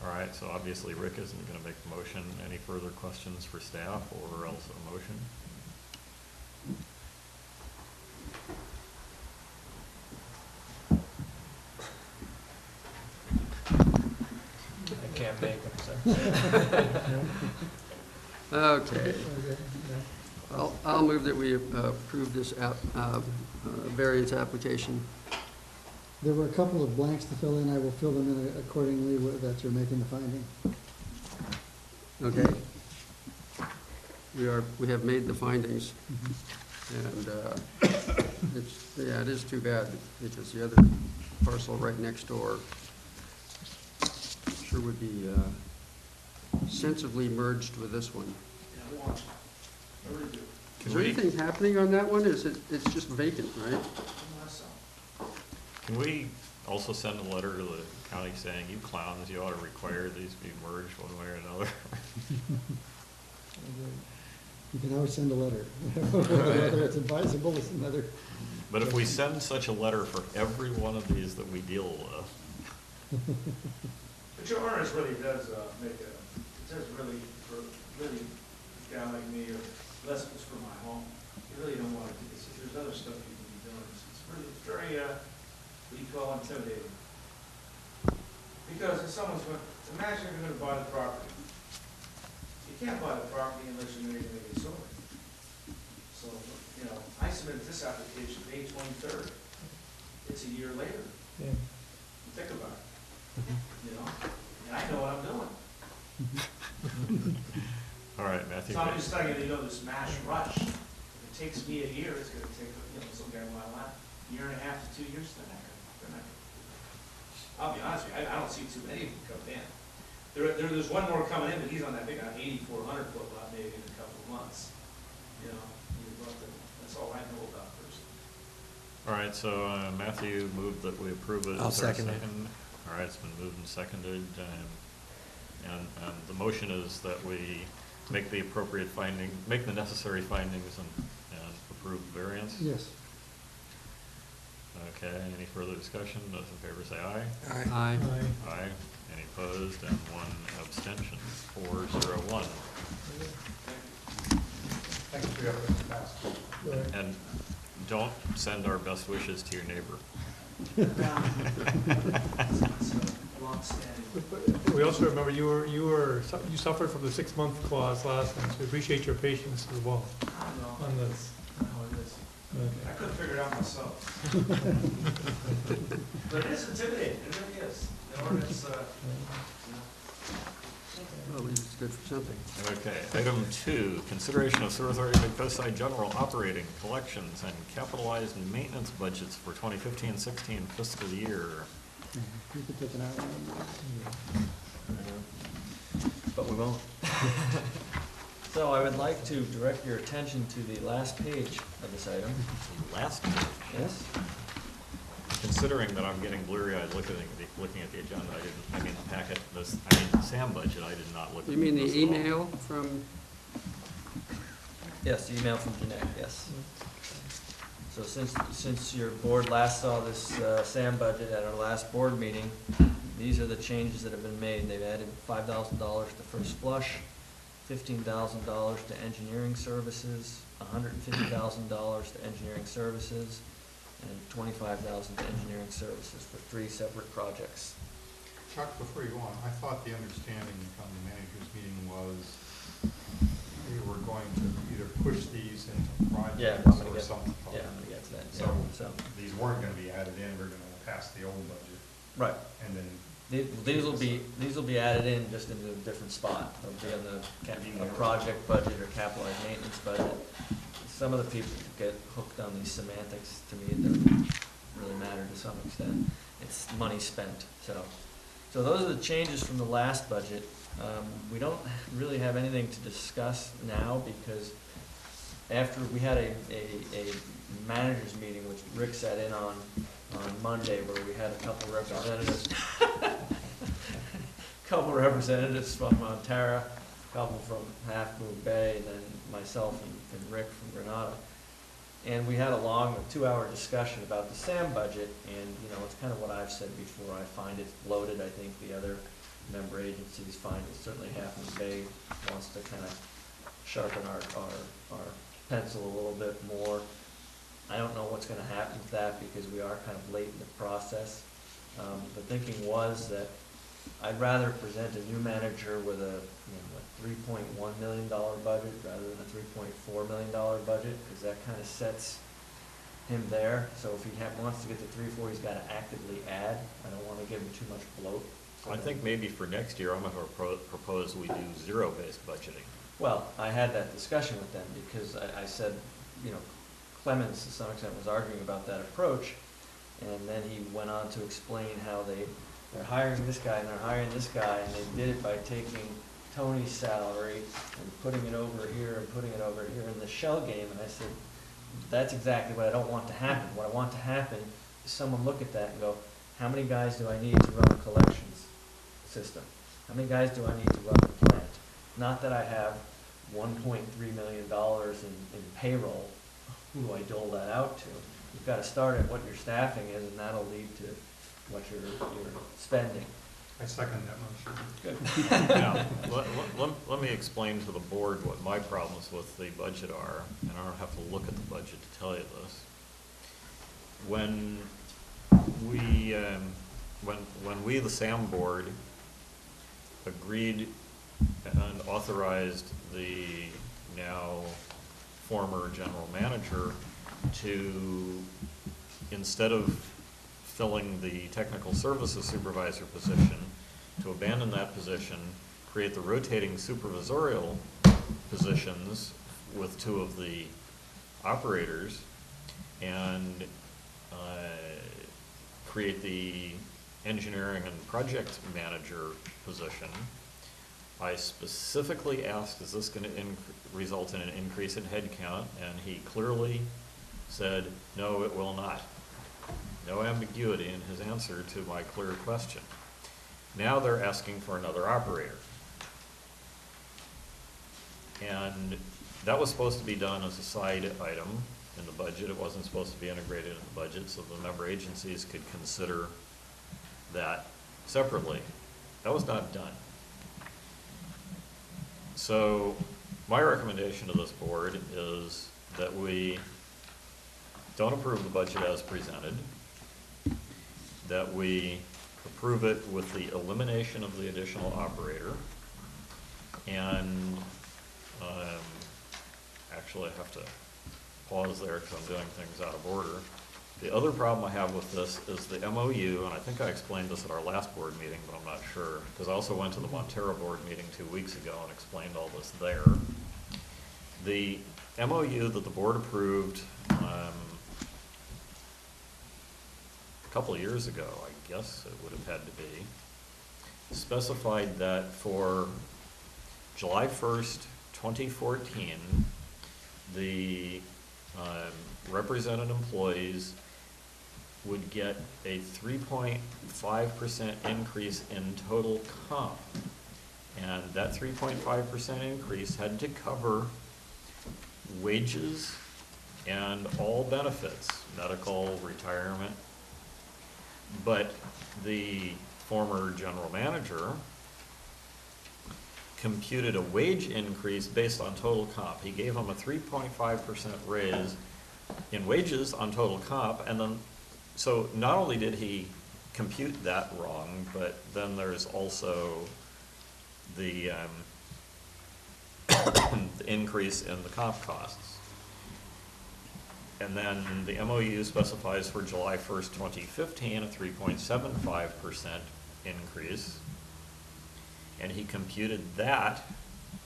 All right, so obviously Rick isn't gonna make the motion. Any further questions for staff or else a motion? I can't make them, so. Okay, I'll move that we approve this variance application. There were a couple of blanks to fill in. I will fill them in accordingly that you're making the finding. Okay? We have made the findings, and it is too bad, because the other parcel right next door sure would be sensibly merged with this one. Yeah, I want you. I really do. Is there anything happening on that one? It's just vacant, right? I want some. Can we also send a letter to the county saying, you clowns, you ought to require these be merged one way or another? You can always send a letter. Whether it's advisable is another. But if we send such a letter for every one of these that we deal with, But your owners really does, make a, it does really, for really a guy like me, or less just for my home, you really don't want to do this. There's other stuff you can be doing. It's really, very, what do you call intimidating? Because if someone's going, imagine you're gonna buy the property. You can't buy the property unless you know you're gonna get sold. So, you know, I submitted this application May 23rd. It's a year later. Yeah. Think about it. You know, and I know what I'm doing. all right, Matthew. So I'm just telling you, this mass rush. If it takes me a year, it's gonna take, some guy in my lap, year and a half to 2 years, they're not gonna. I'll be honest with you, I don't see too many of them coming in. There's one more coming in, but he's on that big 8,400 foot lot maybe in a couple of months. You know, that's all I know about personally. All right, so Matthew moved that we approve it. I'll Is there a second it. All right, it's been moved and seconded, and the motion is that we make the appropriate finding, make the necessary findings and approve the variance? Yes. Okay, any further discussion? Those in favor say aye. Aye. Aye. Any opposed? And one abstention. 401. Thank you for your efforts to pass. And don't send our best wishes to your neighbor. It's a long-standing. We also remember you suffered from the 6-month clause last time, so we appreciate your patience as well I don't know. on this. I don't know what it is. Okay. I couldn't figure it out myself. But it is intimidating, it really is. The ordinance, Well, at least it's good for something. Okay, item 2, consideration of Sewer Authority of Coastside General Operating, Collections, and Capitalized Maintenance Budgets for 2015-16 fiscal year. You could take an hour. But we won't. So I would like to direct your attention to the last page of this item. Last, Yes? considering that I'm getting blurry-eyed looking at the agenda, the packet, the SAM budget, I did not look at You mean this the at all. email from, Yes, the email from Jeanette, yes. So since your board last saw this SAM budget at our last board meeting, these are the changes that have been made. They've added $5,000 to first flush, $15,000 to engineering services, $150,000 to engineering services, and 25,000 to engineering services for 3 separate projects. Chuck, before you go on, I thought the understanding from the managers meeting was we were going to either push these into Yeah, projects I'm gonna or get, something. yeah, I'm gonna get to that, So, so, these weren't gonna be added in, we're gonna pass the old budget, right. and then These will be added in just into a different spot. They'll be in a project budget or capitalized maintenance budget. Some of the people get hooked on these semantics. To me, it doesn't really matter to some extent. It's money spent, so. So those are the changes from the last budget. We don't really have anything to discuss now because after we had a managers meeting, which Rick sat in on Monday, where we had a couple representatives, from Montara, a couple from Half Moon Bay, and then myself and Rick from Granada. And we had a long 2-hour discussion about the SAM budget, and, you know, it's kind of what I've said before. I find it bloated. I think the other member agencies find it. Certainly Half Moon Bay wants to kind of sharpen our pencil a little bit more. I don't know what's gonna happen with that because we are kind of late in the process. The thinking was that I'd rather present a new manager with a, you know, a $3.1 million budget rather than a $3.4 million budget, because that kind of sets him there. So if he wants to get to 3.4, he's gotta actively add. I don't wanna give him too much bloat. I think maybe for next year, I'm gonna propose we do zero-based budgeting. Well, I had that discussion with them because I said, you know, Clemens to some extent was arguing about that approach, and then he went on to explain how they're hiring this guy and they're hiring this guy, and they did it by taking Tony's salary and putting it over here and putting it over here in the shell game, and I said, that's exactly what I don't want to happen. What I want to happen is someone look at that and go, how many guys do I need to run a collections system? How many guys do I need to run the plant? Not that I have $1.3 million in payroll. Who do I dole that out to? You've got to start at what your staffing is, and that'll lead to what you're spending. I second that motion. Good. Now, let me explain to the board what my problems with the budget are, and I don't have to look at the budget to tell you this. When we, the SAM board, agreed and authorized the now former general manager to, instead of filling the technical services supervisor position, to abandon that position, create the rotating supervisorial positions with 2 of the operators, and create the engineering and project manager position. I specifically asked, is this going to result in an increase in headcount? And he clearly said, no, it will not. No ambiguity in his answer to my clear question. Now they're asking for another operator. And that was supposed to be done as a side item in the budget. It wasn't supposed to be integrated in the budget, so the member agencies could consider that separately. That was not done. So my recommendation to this board is that we don't approve the budget as presented, that we approve it with the elimination of the additional operator, and actually I have to pause there because I'm doing things out of order. The other problem I have with this is the MOU, and I think I explained this at our last board meeting, but I'm not sure, because I also went to the Montero board meeting 2 weeks ago and explained all this there. The MOU that the board approved a couple of years ago, I guess it would have had to be, specified that for July 1st, 2014, the represented employees would get a 3.5% increase in total comp. And that 3.5% increase had to cover wages and all benefits, medical, retirement. But the former general manager computed a wage increase based on total comp. He gave them a 3.5% raise in wages on total comp, and then, so not only did he compute that wrong, but then there's also the, the increase in the comp costs. And then the MOU specifies for July 1st, 2015, a 3.75% increase. And he computed that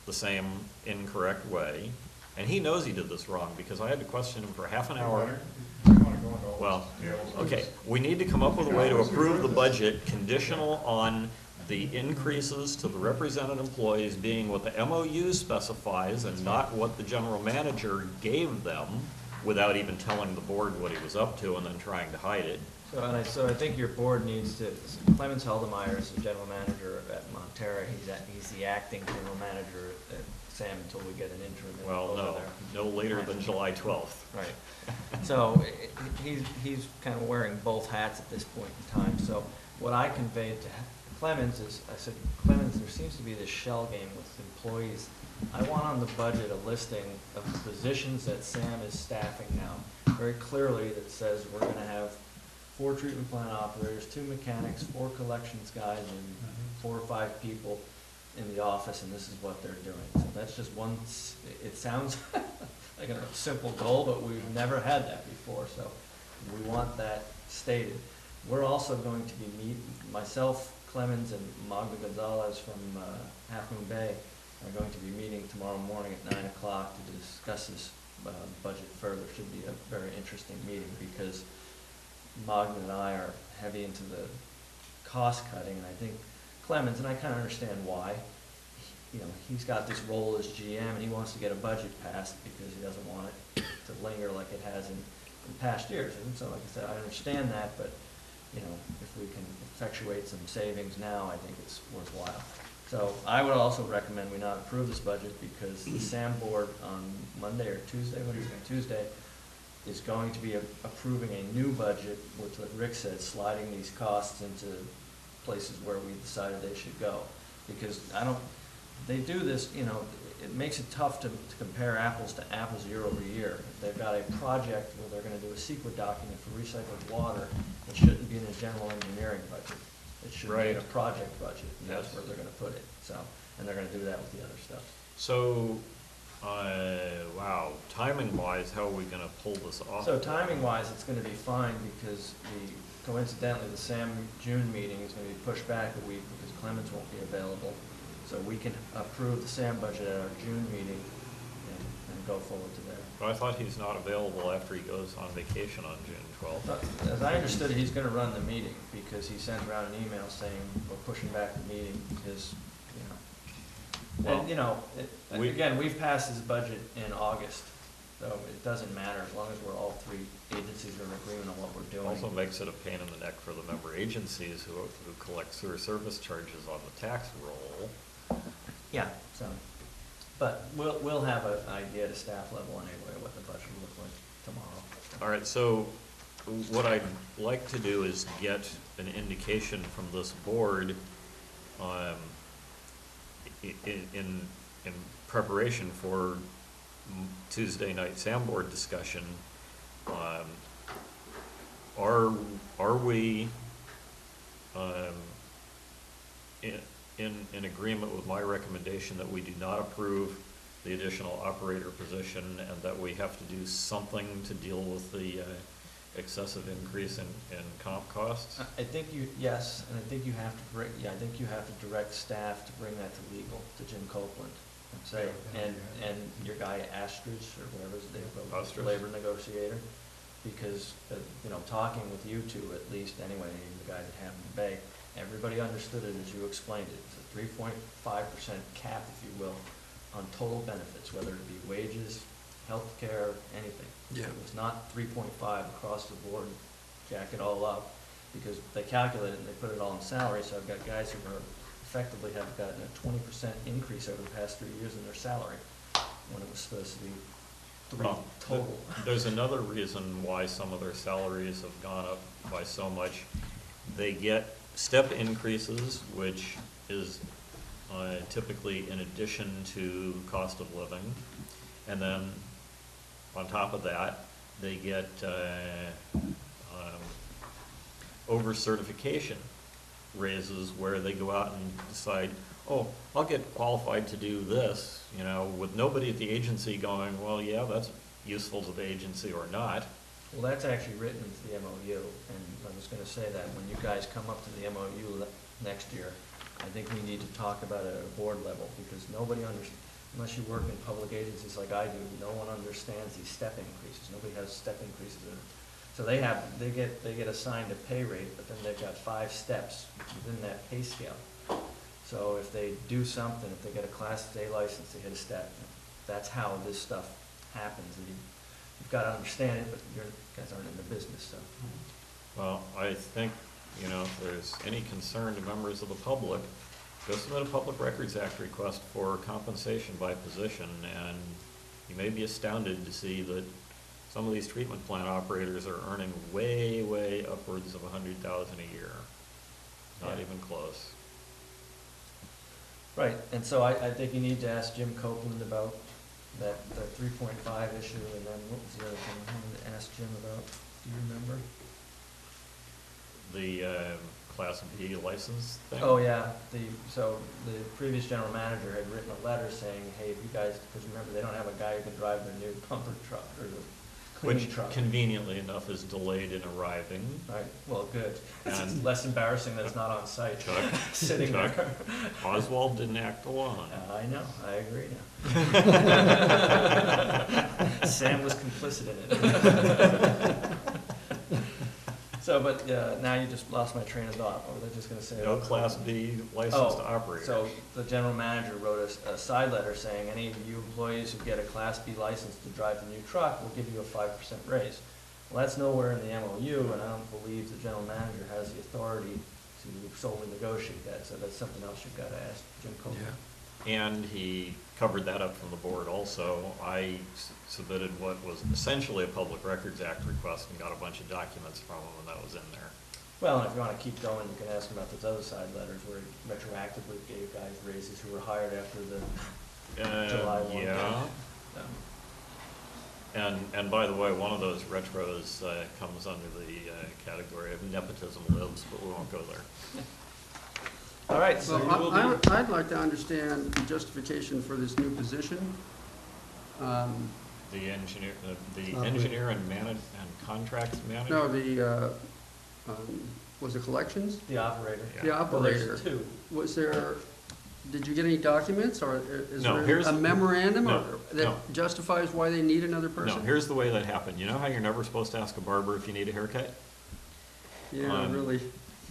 the same incorrect way. And he knows he did this wrong, because I had to question him for half an hour. You wanna go into all Well, those details? okay, we need to come up with a way to approve the budget conditional on the increases to the represented employees being what the MOU specifies and not what the general manager gave them, without even telling the board what he was up to and then trying to hide it. So I think your board needs to, Clemens Heldemeyer is the general manager at Monterey, he's the acting general manager at Sam until we get an interim Well, over no, there. no later than July 12th. Right. So he's kind of wearing both hats at this point in time. So what I conveyed to Clemens is, I said, Clemens, there seems to be this shell game with employees. I want on the budget a listing of the positions that Sam is staffing now, very clearly that says we're gonna have 4 treatment plant operators, 2 mechanics, 4 collections guys, and 4 or 5 people in the office, and this is what they're doing. So that's just one, it sounds like a simple goal, but we've never had that before, so we want that stated. We're also going to be myself, Clemens, and Magda Gonzalez from Half Moon Bay are going to be meeting tomorrow morning at 9 o'clock to discuss this budget further. Should be a very interesting meeting, because Magda and I are heavy into the cost cutting, and I think Clemens, and I kind of understand why, you know, he's got this role as GM and he wants to get a budget passed because he doesn't want it to linger like it has in past years. And so, like I said, I understand that, but, you know, if we can effectuate some savings now, I think it's worthwhile. So I would also recommend we not approve this budget, because the SAM board on Monday or Tuesday, what is it, Tuesday, is going to be approving a new budget, which, like Rick said, sliding these costs into places where we decided they should go. Because they do this, you know, it makes it tough to compare apples to apples year over year. If they've got a project where they're gonna do a secret document for recycled water, it shouldn't be in a general engineering budget. It should be in a Right. project budget, and that's Yes. where they're gonna put it, so, and they're gonna do that with the other stuff. So, wow, timing-wise, how are we gonna pull this off? So timing-wise, it's gonna be fine, because coincidentally, the SAM June meeting is gonna be pushed back a week because Clemens won't be available. So we can approve the SAM budget at our June meeting and go forward to there. But I thought he's not available after he goes on vacation on June 12th. But as I understood it, he's gonna run the meeting, because he sent around an email saying we're pushing back the meeting because, you know. Well, And, you know, we- again, we've passed his budget in August, so it doesn't matter as long as we're all 3 agencies are in agreement on what we're doing. Also makes it a pain in the neck for the member agencies who collect sewer service charges on the tax roll. Yeah, so, but we'll have an idea at a staff level anyway, what the budget will look like tomorrow. All right, so what I'd like to do is get an indication from this board, in preparation for Tuesday night SAM board discussion. Are we, in agreement with my recommendation that we do not approve the additional operator position, and that we have to do something to deal with the excessive increase in comp costs? I think yes, and I think you have to I think you have to direct staff to bring that to legal, to Jim Copeland, and say, and your guy Astridge, or whatever his name is, Astridge. labor negotiator, because, you know, talking with you two at least, anyway, the guy that happened to Bay, everybody understood it as you explained it. It's a 3.5% cap, if you will, on total benefits, whether it be wages, healthcare, anything. Yeah. It was not 3.5 across the board, jack it all up, because they calculate it and they put it all in salary. So I've got guys who are effectively have gotten a 20% increase over the past 3 years in their salary, when it was supposed to be 3 Well, total. There's another reason why some of their salaries have gone up by so much. They get step increases, which is typically in addition to cost of living. And then on top of that, they get over-certification raises where they go out and decide, oh, I'll get qualified to do this, you know, with nobody at the agency going, well, yeah, that's useful to the agency or not. Well, that's actually written into the MOU, and I was gonna say that when you guys come up to the MOU next year, I think we need to talk about it at a board level, because nobody unless you work in public agencies like I do, no one understands these step increases. Nobody has step increases in it. So they get assigned a pay rate, but then they've got 5 steps within that pay scale. So if they do something, if they get a Class A license, they hit a step. That's how this stuff happens, and you've got to understand it, but you guys aren't in the business, so. Well, I think, you know, if there's any concern to members of the public, go submit a Public Records Act request for compensation by position, and you may be astounded to see that some of these treatment plant operators are earning way, way upwards of $100,000 a year. Not Yeah. even close. Right, and so I think you need to ask Jim Copeland about the 3.5 issue, and then what was the other thing I wanted to ask Jim about? Do you remember? The Class B license thing? Oh, yeah, so the previous general manager had written a letter saying, hey, if you guys, because remember, they don't have a guy who can drive their new pumper truck or the cleaning Which truck. conveniently enough is delayed in arriving. Right, well, good. It's And- less embarrassing that it's not on site, Chuck, sitting Chuck, there. Oswald didn't act alone. I know, I agree now. Sam was complicit in it. So, but now you just lost my train of thought. What was I just gonna say? No Class B licensed Oh, operator. So the general manager wrote a side letter saying, any of you employees who get a Class B license to drive the new truck, will give you a 5% raise. Well, that's nowhere in the MOU, and I don't believe the general manager has the authority to solely negotiate that, so that's something else you've gotta ask Jim Copeland. And he covered that up from the board also. I submitted what was essentially a Public Records Act request and got a bunch of documents from him, and that was in there. Well, and if you wanna keep going, you can ask him about those other side letters where he retroactively gave guys raises who were hired after the July 1. Yeah. Um, And by the way, one of those retros comes under the category of nepotism lives, but we won't go there. All right, so Well, you will be, I'd like to understand the justification for this new position. The engineer, the Operator. engineer and contracts manager? No, was it collections? the operator. Yeah. The Well, operator. there's 2. Was there, did you get any documents, or is No, there here's- a memorandum no, or no. that justifies why they need another No, person? here's the way that happened. You know how you're never supposed to ask a barber if you need a haircut? Yeah, really.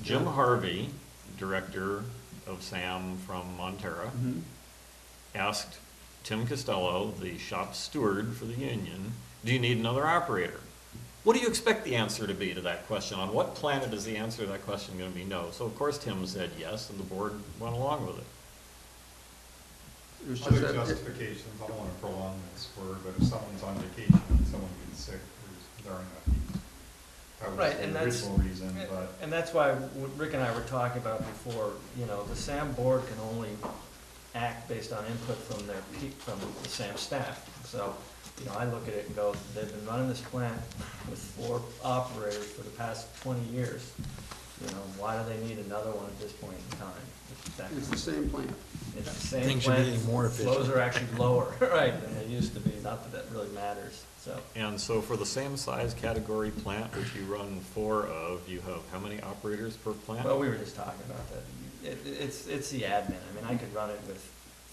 Jim Harvey, director of SAM from Montera, Mhm. asked Tim Costello, the shop steward for the union, do you need another operator? What do you expect the answer to be to that question? On what planet is the answer to that question going to be no? So of course Tim said yes, and the board went along with it. It was just Other that, justifications, I don't wanna prolong this word, but if someone's on vacation and someone gets sick, there aren't enough people. That was Right, and the that's- original reason, but And that's why what Rick and I were talking about before, you know, the SAM board can only act based on input from from the SAM staff. So, you know, I look at it and go, they've been running this plant with 4 operators for the past 20 years. You know, why do they need another one at this point in time? it's the same plan. It's the same Things are plant, getting more flows efficient. are actually lower, right, than they used to be, not that that really matters, so. And so for the same size category plant, which you run 4 of, you have how many operators per plant? Well, we were just talking about that. It's the admin. I mean, I could run it with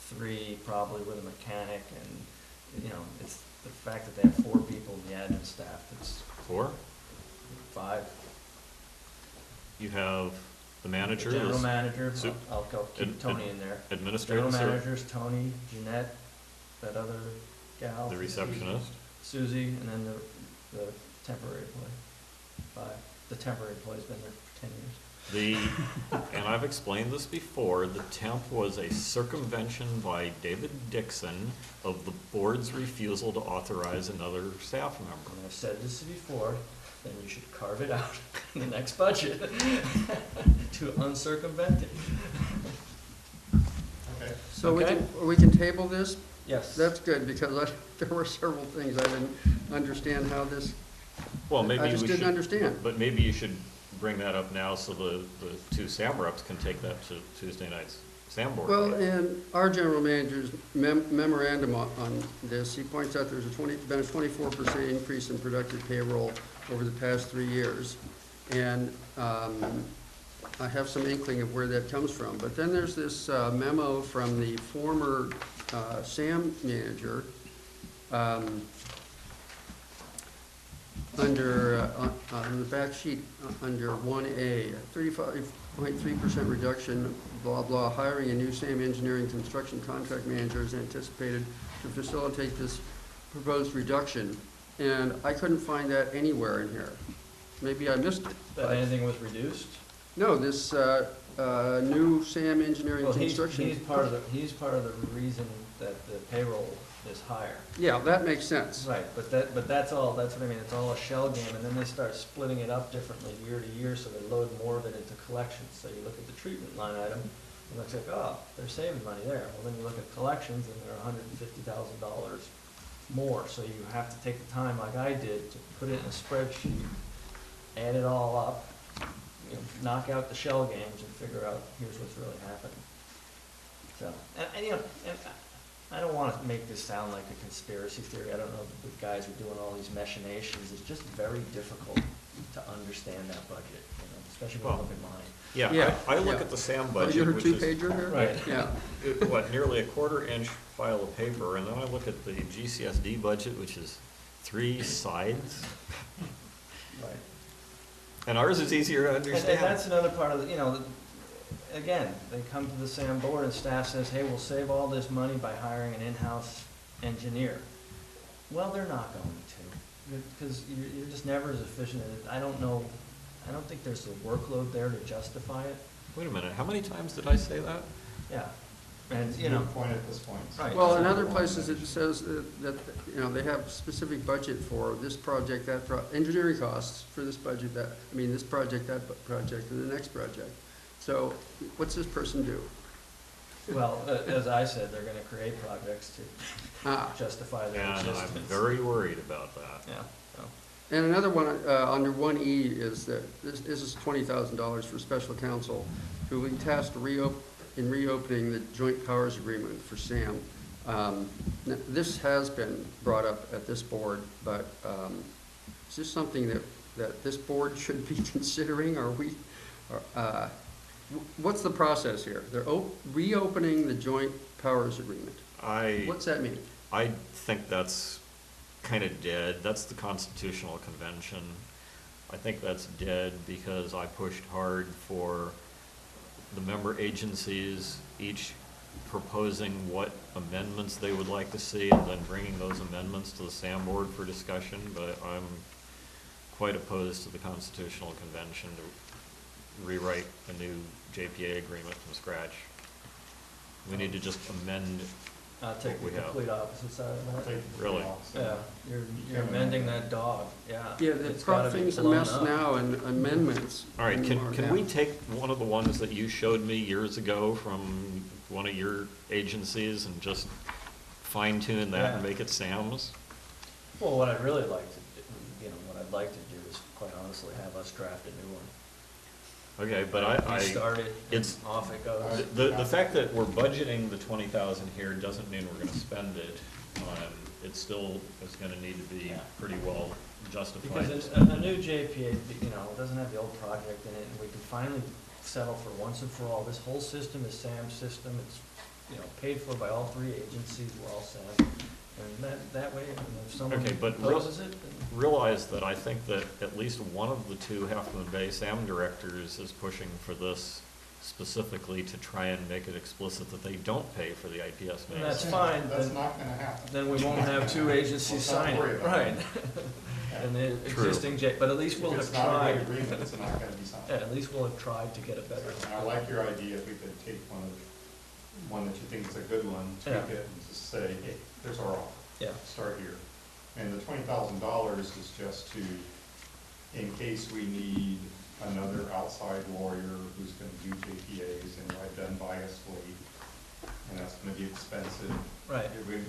3, probably with a mechanic, and, you know, it's the fact that they have 4 people in the admin staff, that's 4? 5. You have the manager, General the manager, Sup- I'll keep Tony in there. administrative, General managers, Tony, Jeanette, that other gal. the receptionist. Susie, and then the temporary employee. 5. The temporary employee's been there for 10 years. And I've explained this before, the temp was a circumvention by David Dixon of the board's refusal to authorize another staff member. And I've said this before, then you should carve it out in the next budget to uncircumvent it. okay. So Okay. we can table this? Yes. That's good, because there were several things I didn't understand how this Well, maybe I we just should. didn't understand. But maybe you should bring that up now so the two SAM reps can take that to Tuesday night's SAM board. Well, meeting. in our general manager's memorandum on this, he points out there's been a 24% increase in productive payroll over the past 3 years. And I have some inkling of where that comes from. But then there's this memo from the former SAM manager, under, on the back sheet, under 1A, 35.3% reduction, blah, blah, hiring a new SAM engineering construction contract manager is anticipated to facilitate this proposed reduction. And I couldn't find that anywhere in here. Maybe I missed it. That but- anything was reduced? No, this new SAM engineering Well, construction. he's part of the reason that the payroll is higher. Yeah, that makes sense. Right, but that's all, that's what I mean, it's all a shell game, and then they start splitting it up differently year to year, so they load more of it into collections. So you look at the treatment line item, it looks like, oh, they're saving money there. Well, then you look at collections, and they're $150,000 more, so you have to take the time, like I did, to put it in a spreadsheet, add it all up, you know, knock out the shell games and figure out, here's what's really happening. So, and you know, and I don't wanna make this sound like a conspiracy theory, I don't know if the guys are doing all these machinations, it's just very difficult to understand that budget, you know, especially when you look at mine. Yeah, Yeah, I look yeah. at the SAM Oh, budget, you're a which is, two-pager here? Right. Yeah. what, nearly a 1/4-inch file of paper, and then I look at the GCSD budget, which is 3 sides, Right. and ours is easier to And understand. that's another part of the, you know, again, they come to the SAM board and staff says, hey, we'll save all this money by hiring an in-house engineer. Well, they're not going to, because you're just never as efficient as, I don't think there's the workload there to justify it. Wait a minute, how many times did I say that? Yeah, and, you know, Moot point at this point. Right. Well, in other places, it says that, you know, they have specific budget for this project, that engineering costs for this budget, this project, that project, and the next project. So what's this person do? well, as I said, they're gonna create projects to justify their And existence. I'm very worried about that. Yeah, so, And another one, under 1E, is that this is $20,000 for special counsel who will be tasked in reopening the joint powers agreement for SAM. Now, this has been brought up at this board, but is this something that this board should be considering? What's the process here? They're reopening the joint powers agreement. What's that mean? I think that's kind of dead. That's the Constitutional Convention. I think that's dead because I pushed hard for the member agencies, each proposing what amendments they would like to see and then bringing those amendments to the SAM board for discussion, but I'm quite opposed to the Constitutional Convention to rewrite a new JPA agreement from scratch. We need to just amend. I'll take the What we have. complete opposite side of that. Take the Really? opposite. Yeah, you're amending that dog, yeah. Yeah, It's gotta be thing's a blown mess up. now, and amendments. All right, are can now. we take one of the ones that you showed me years ago from one of your agencies and just fine tune that and Yeah. make it SAM's? Well, what I'd really like to, what I'd like to do is, quite honestly, have us draft a new one. Okay, but We I, start it, and it's- off it goes. the fact that we're budgeting the 20,000 here doesn't mean we're gonna spend it. It still is gonna need to be Yeah. pretty well justified. Because a new JPA, it doesn't have the old project in it, and we can finally settle for once and for all, this whole system is SAM's system, it's, paid for by all 3 agencies, we're all SAM. And that way, if someone Okay, but opposes it, then. Realize that I think that at least one of the 2 Half Moon Bay SAM directors is pushing for this specifically to try and make it explicit that they don't pay for the IPS And maze. that's fine, That's then, not gonna happen. then we won't have 2 agencies Let's not sign worry it, about right? Yeah. And the True. existing but at least we'll If have it's not a tried. good agreement, it's not gonna be signed. Yeah, at least we'll have tried to get a better. And I like your idea, if we could take one that you think is a good one, tweak Yeah. it, and just say, hey, there's our offer. Yeah. Start here. And the $20,000 is just to, in case we need another outside lawyer who's gonna do JPAs and write them biasly, and that's gonna be expensive. Right. We're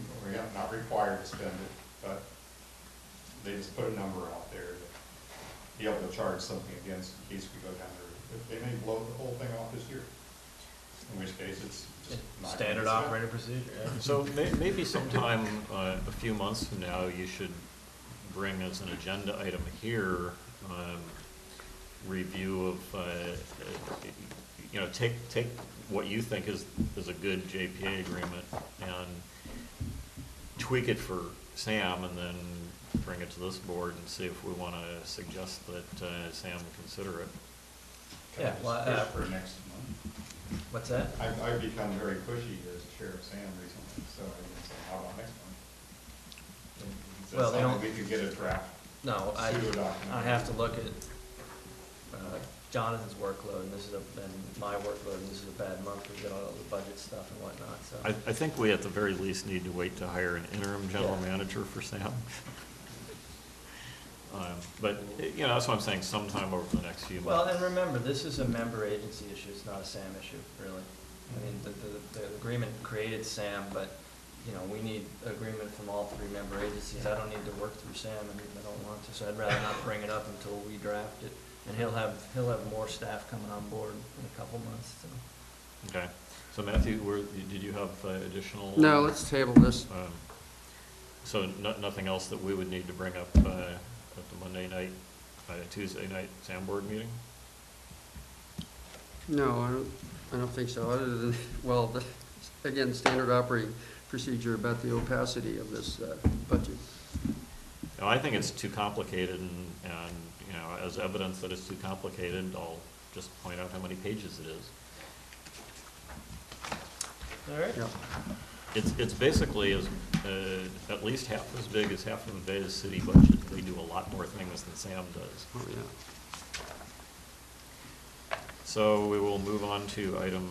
not required to spend it, but they just put a number out there. be able to charge something against in case we go down there. They may blow the whole thing off this year, in which case it's just not. gonna Standard be spent. operating procedure, yeah. So maybe sometime, a few months from now, you should bring as an agenda item here, review of, you know, take what you think is a good JPA agreement and tweak it for Sam, and then bring it to this board and see if we wanna suggest that, Sam consider it. Can I Yeah, just well, push for next month? What's that? I've become very pushy as chair of Sam recently, so I can say, how about next month? Is that Well, they something don't- we could get a draft No, pseudo document? I have to look at Jonathan's workload, and my workload, and this is a bad month, we've got all the budget stuff and whatnot, so. I think we at the very least need to wait to hire an interim general Yeah. manager for Sam. But, you know, that's what I'm saying, sometime over the next few Well, months. and remember, this is a member agency issue, it's not a SAM issue, really. I mean, the agreement created SAM, but, you know, we need agreement from all three member agencies. I don't need to work through SAM, and I don't want to, so I'd rather not bring it up until we draft it. And he'll have more staff coming on board in a couple months, so. Okay, so Matthew, did you have additional? No, let's table this. So nothing else that we would need to bring up, at the Monday night, Tuesday night SAM board meeting? No, I don't think so, other than, well, again, standard operating procedure about the opacity of this budget. No, I think it's too complicated, and, you know, as evidence that it's too complicated, I'll just point out how many pages it is. All right. Yeah. It's basically at least half as big as half of Aveda's city budget. They do a lot more things than Sam does. Oh, yeah. So we will move on to item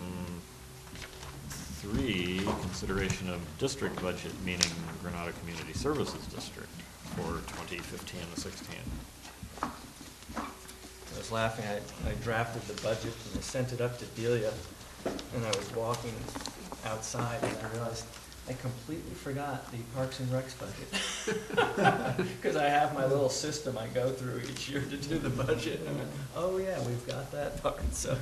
3, consideration of district budget, meaning Granada Community Services District for 2015 to 16. I was laughing, I drafted the budget and I sent it up to Delia, and I was walking outside and I realized I completely forgot the Parks and Recs budget. Cause I have my little system I go through each year to do the budget, and I went, oh yeah, we've got that part, so.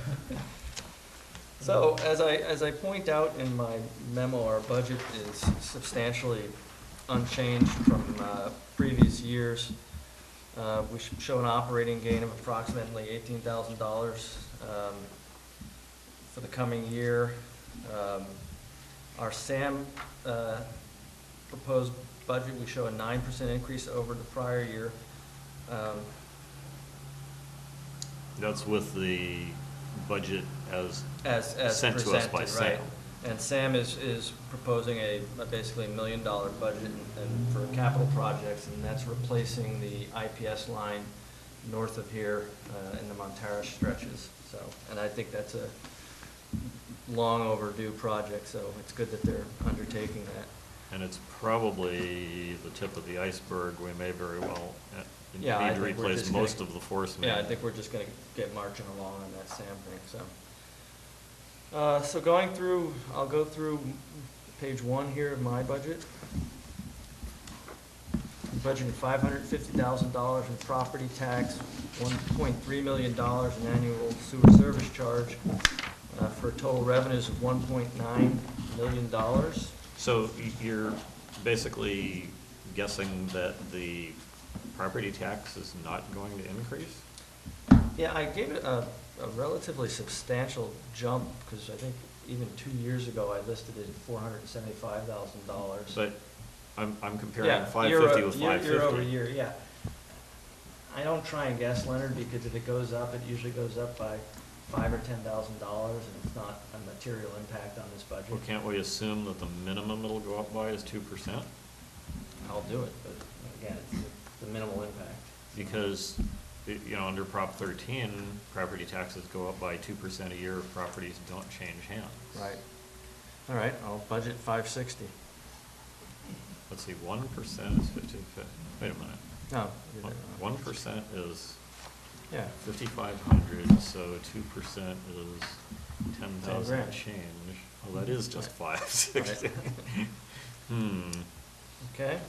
So, as I point out in my memo, our budget is substantially unchanged from, previous years. We show an operating gain of approximately $18,000, for the coming year. Our SAM, proposed budget, we show a 9% increase over the prior year. That's with the budget as As sent to us presented, by right? Sam. And Sam is proposing basically $1 million budget and for capital projects, and that's replacing the IPS line north of here, in the Montara stretches, so, and I think that's a long overdue project, so it's good that they're undertaking that. And it's probably the tip of the iceberg. We may very well Yeah, I need to think we're replace just gonna- most of the force main. Yeah, I think we're just gonna get marching along on that SAM thing, so. So going through, I'll go through page 1 here of my budget. I'm budgeting $550,000 in property tax, $1.3 million in annual sewer service charge, for total revenues of $1.9 million. So you're basically guessing that the property tax is not going to increase? Yeah, I gave it a relatively substantial jump, because I think even 2 years ago, I listed it at $475,000. But I'm comparing Yeah, 550 with 550. Year over year, yeah. I don't try and guess, Leonard, because if it goes up, it usually goes up by $5,000 or $10,000, and it's not a material impact on this budget. Well, can't we assume that the minimum it'll go up by is 2%? I'll do it, but again, it's the minimal impact. Because, you know, under Prop 13, property taxes go up by 2% a year if properties don't change hands. Right. All right, I'll budget 560. Let's see, 1% is 15, wait a minute. No, you did it wrong. 1% is Yeah, 5,500, so 2% is 10,000 grand. change. Well, that is just 560. Hmm. okay.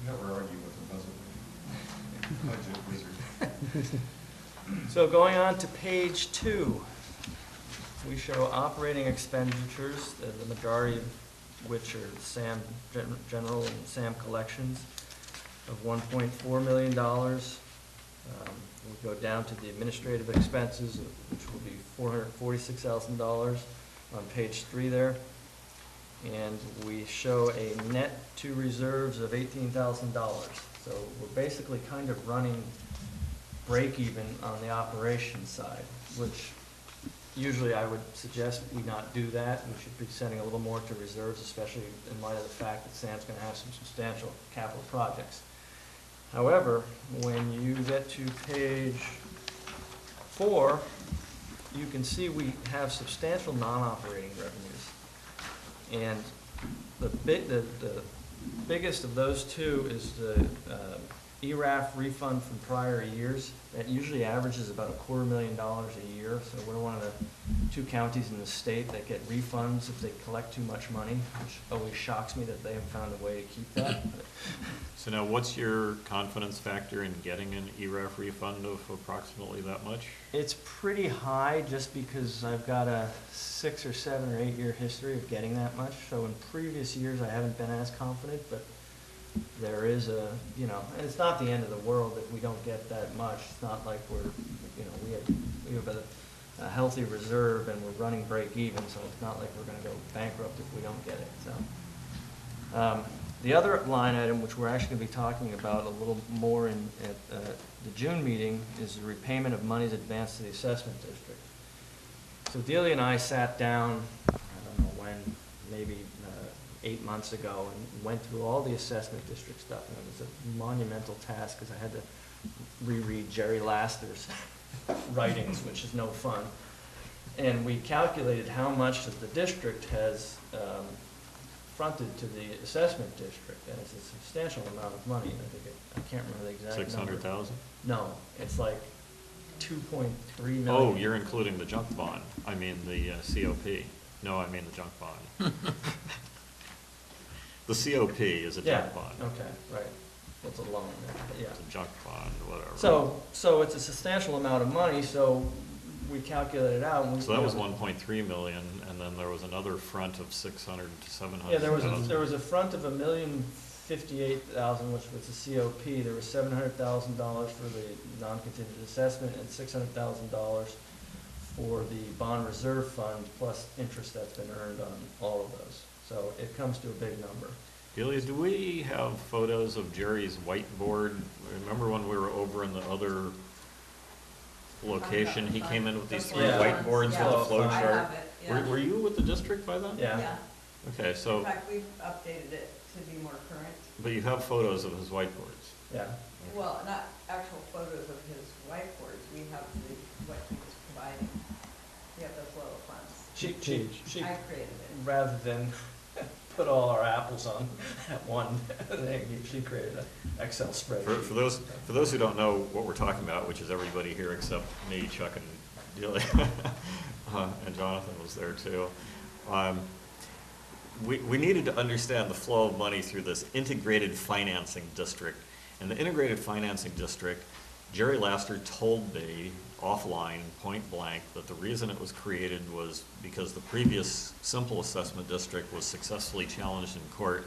Never argue with the budget. Budget wizard. So going on to page 2, we show operating expenditures, the majority of which are general and SAM collections of $1.4 million. We go down to the administrative expenses, which will be $446,000 on page 3 there. And we show a net to reserves of $18,000. So we're basically kind of running break even on the operations side, which usually I would suggest we not do that. We should be sending a little more to reserves, especially in light of the fact that Sam's gonna have some substantial capital projects. However, when you get to page 4, you can see we have substantial non-operating revenues. And the biggest of those two is the ERAF refund from prior years. That usually averages about $250,000 a year, so we're one of the 2 counties in the state that get refunds if they collect too much money, which always shocks me that they have found a way to keep that. So now, what's your confidence factor in getting an ERAF refund of approximately that much? It's pretty high just because I've got a 6 or 7 or 8 year history of getting that much. So in previous years, I haven't been as confident, but there is a, and it's not the end of the world if we don't get that much. It's not like we're, we have a healthy reserve and we're running break even, so it's not like we're gonna go bankrupt if we don't get it, so. The other line item, which we're actually gonna be talking about a little more at the June meeting, is the repayment of monies advanced to the assessment district. So Delia and I sat down, I don't know when, maybe 8 months ago, and went through all the assessment district stuff, and it was a monumental task because I had to reread Jerry Laster's writings, which is no fun. And we calculated how much that the district has fronted to the assessment district, and it's a substantial amount of money. I can't remember the exact number. 600,000? No, it's like 2.3 million. Oh, you're including the junk bond. I mean the COP. No, I mean the junk bond. The COP is a junk bond. Okay, right. It's a loan, yeah. It's a junk bond, whatever. So it's a substantial amount of money, so we calculated out. And So that was 1.3 million, and then there was another front of 600 to 700. Yeah, there was a front of $1,058,000, which was the COP. There was $700,000 for the non-contingent assessment and $600,000 for the bond reserve fund, plus interest that's been earned on all of those. So it comes to a big number. Delia, do we have photos of Jerry's whiteboard? Remember when we were over in the other location, he came in with these 3 Yeah. whiteboards with Yeah. a flow I chart? have it, yeah. Were you with the district by then? Yeah. Okay, In so, fact, we've updated it to be more current. but you have photos of his whiteboards. Yeah. Well, not actual photos of his whiteboards, we have what he was providing. We have those little funds. She I created it. rather than put all our apples on at one thing, she created an Excel spreadsheet. For those who don't know what we're talking about, which is everybody here except me, Chuck, and Delia, and Jonathan was there too. We needed to understand the flow of money through this integrated financing district. And the integrated financing district, Jerry Laster told me offline, point blank, that the reason it was created was because the previous simple assessment district was successfully challenged in court.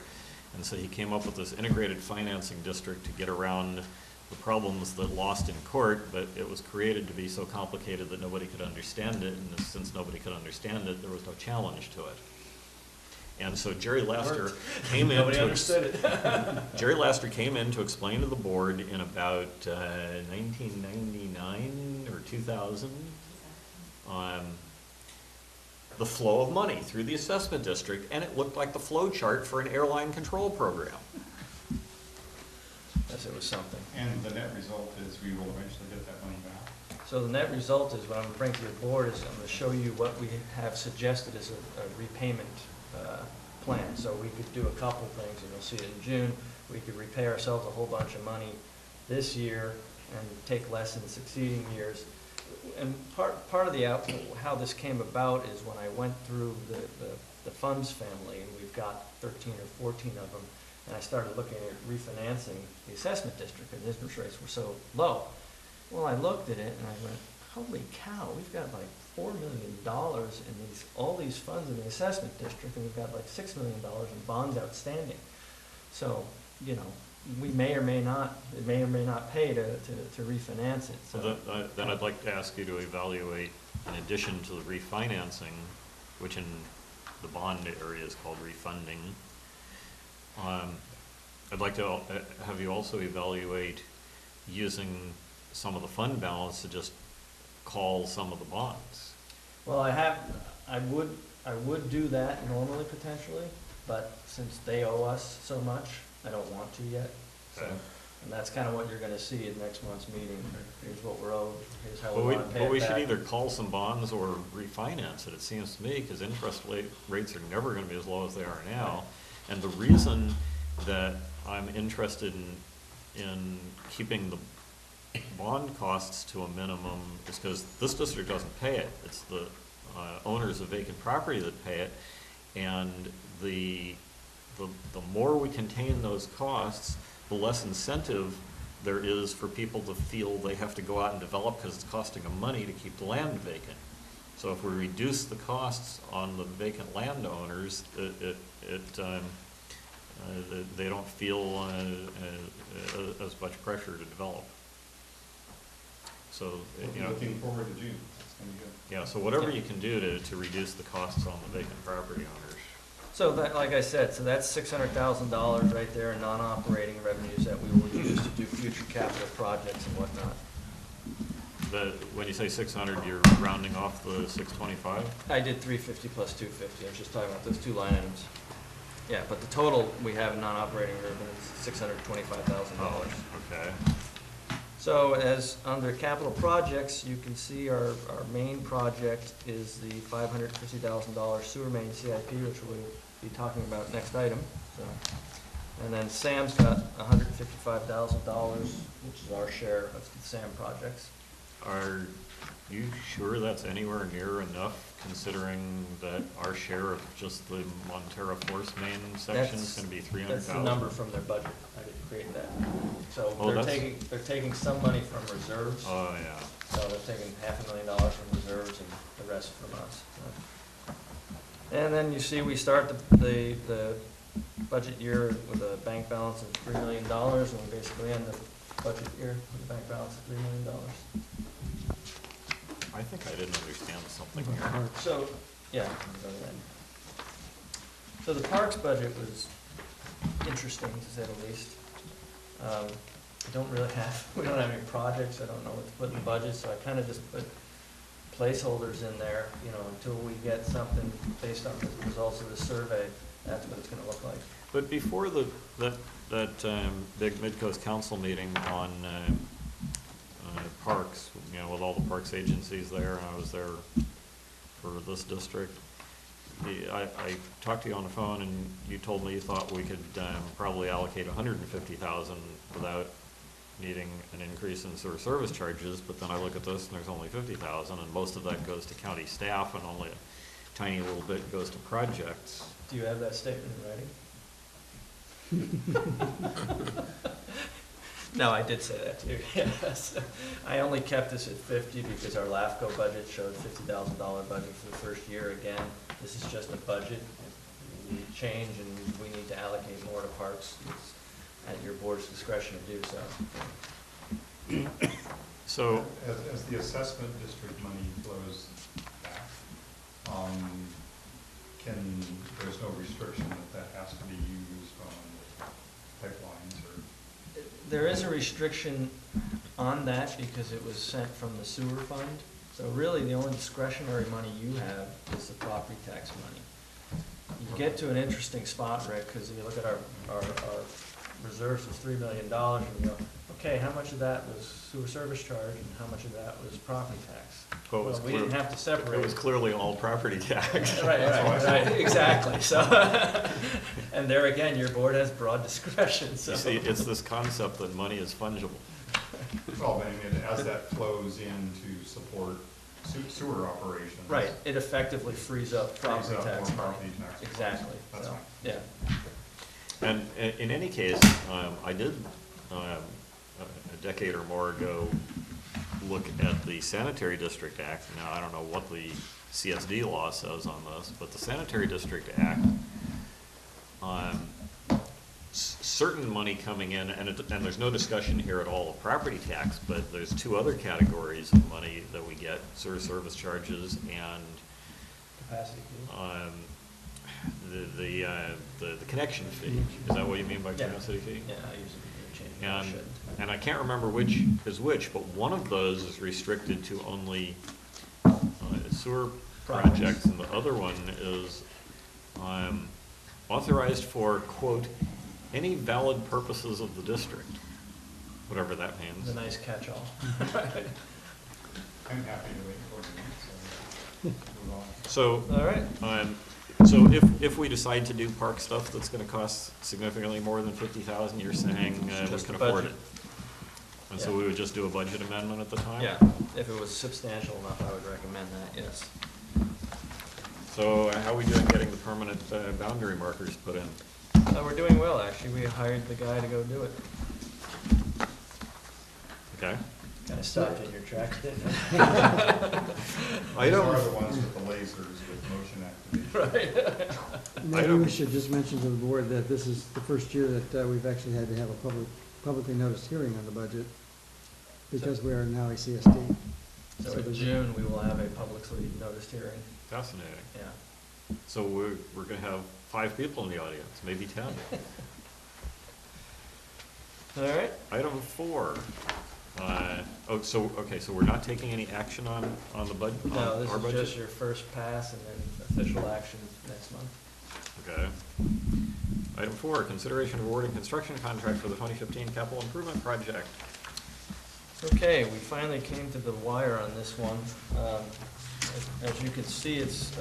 And so he came up with this integrated financing district to get around the problems that lost in court, but it was created to be so complicated that nobody could understand it, and since nobody could understand it, there was no challenge to it. And so Jerry Laster came in Nobody to understood it. Jerry Laster came in to explain to the board in about 1999 or 2000 the flow of money through the assessment district, and it looked like the flow chart for an airline control program. Yes, it was something. And the net result is we will eventually get that money back. So the net result is, what I'm gonna bring to your board is, I'm gonna show you what we have suggested as a repayment plan. So we could do a couple things, and you'll see it in June. We could repay ourselves a whole bunch of money this year and take less in succeeding years. And part of how this came about is when I went through the funds family, and we've got 13 or 14 of them, and I started looking at refinancing the assessment district, and the interest rates were so low. Well, I looked at it and I went, holy cow, we've got like $4 million in all these funds in the assessment district, and we've got like $6 million in bonds outstanding. So, we may or may not pay to refinance it, so. So then I'd like to ask you to evaluate, in addition to the refinancing, which in the bond area is called refunding, I'd like to have you also evaluate using some of the fund balance to just call some of the bonds. Well, I would do that normally potentially, but since they owe us so much, I don't want to yet. So, Okay. and that's kind of what you're gonna see at next month's meeting. Here's what we're owed, here's how But we wanna pay it back. But we should either call some bonds or refinance it seems to me, because interest rates are never gonna be as low as they are now. And the reason that I'm interested in keeping the bond costs to a minimum is because this district doesn't pay it. It's the owners of vacant property that pay it. And the more we contain those costs, the less incentive there is for people to feel they have to go out and develop because it's costing them money to keep the land vacant. So if we reduce the costs on the vacant landowners, they don't feel as much pressure to develop. So, Looking forward to June, it's gonna be good. yeah, so whatever you can do to reduce the costs on the vacant property owners. So that, like I said, so that's $600,000 right there in non-operating revenues that we will use to do future capital projects and whatnot. When you say 600, you're rounding off the 625? I did 350 plus 250, I was just talking about those two line items. Yeah, but the total we have in non-operating revenues is $625,000. Okay. So as under capital projects, you can see our main project is the $550,000 sewer main CIP, which we'll be talking about next item. So, and then Sam's got $155,000, which is our share of the Sam projects. Are you sure that's anywhere near enough, considering that our share of just the Montero Force main section is gonna be 300,000? That's the number from their budget. I didn't create that. So Oh, they're that's- taking some money from reserves. Oh, yeah. So they're taking $500,000 from reserves and the rest from us. And then you see we start the budget year with a bank balance of $3 million, and we basically end the budget year with a bank balance of $3 million. I think I didn't understand something here. So, yeah. we can go to that. So the parks budget was interesting, to say the least. We don't have any projects, I don't know what to put in the budget, so I kind of just put placeholders in there, until we get something based on the results of the survey, that's what it's gonna look like. But before that big Midcoast Council meeting on parks, with all the parks agencies there, and I was there for this district, I talked to you on the phone, and you told me you thought we could probably allocate $150,000 without needing an increase in sewer service charges, but then I look at this and there's only $50,000, and most of that goes to county staff, and only a tiny little bit goes to projects. Do you have that statement in writing? No, I did say that too, yes. I only kept this at 50 because our LAFCO budget showed $50,000 budget for the first year. Again, this is just a budget. If we change and we need to allocate more to parks, it's at your board's discretion to do so. So, As the assessment district money flows back, there's no restriction that has to be used on pipelines or? There is a restriction on that because it was sent from the sewer fund. So really, the only discretionary money you have is the property tax money. You get to an interesting spot, Rick, because you look at our reserves was $3 million, and you go, okay, how much of that was sewer service charge, and how much of that was property tax? well, it was We didn't have to separate. It was clearly all property tax. Right, exactly, so, and there again, your board has broad discretion, so. You see, it's this concept that money is fungible. Well, I mean, as that flows in to support sewer operations. Right, it effectively frees up property Frees up tax more money. property tax. Exactly, That's so, fine. yeah. And in any case, I did, a decade or more ago, look at the Sanitary District Act. Now, I don't know what the CSD law says on this, but the Sanitary District Act, certain money coming in, and there's no discussion here at all of property tax, but there's two other categories of money that we get, sewer service charges and Capacity fee. the connection fee. Is that what you mean by Yeah. capacity fee? Yeah, I usually change it. I And, shouldn't. and I can't remember which is which, but one of those is restricted to only sewer projects, and the other one is authorized for, quote, any valid purposes of the district, whatever that It's means. a nice catch-all. I'm happy to wait for you, so move on. So, All right. so if we decide to do park stuff that's gonna cost significantly more than 50,000, you're saying we Just can a afford budget. it? And so Yeah. we would just do a budget amendment at the time? Yeah, if it was substantial enough, I would recommend that, yes. So how are we doing getting the permanent boundary markers put in? We're doing well, actually. We hired the guy to go do it. Okay? Kind of stopped in your tracks, didn't it? I These don't, are the ones with the lasers with motion activation. Right. Maybe don't- we should just mention to the board that this is the first year that we've actually had to have a publicly noticed hearing on the budget, because we are now a CSD. So So in there's- June, we will have a publicly noticed hearing, fascinating. yeah. So we're gonna have 5 people in the audience, maybe 10. All right, Item 4. Okay, so we're not taking any action on the budget, on no, our this is budget? just your first pass and then official action next month. Okay. Item 4, consideration of awarding construction contract for the 2015 capital improvement project. Okay, we finally came to the wire on this one. As you can see, it's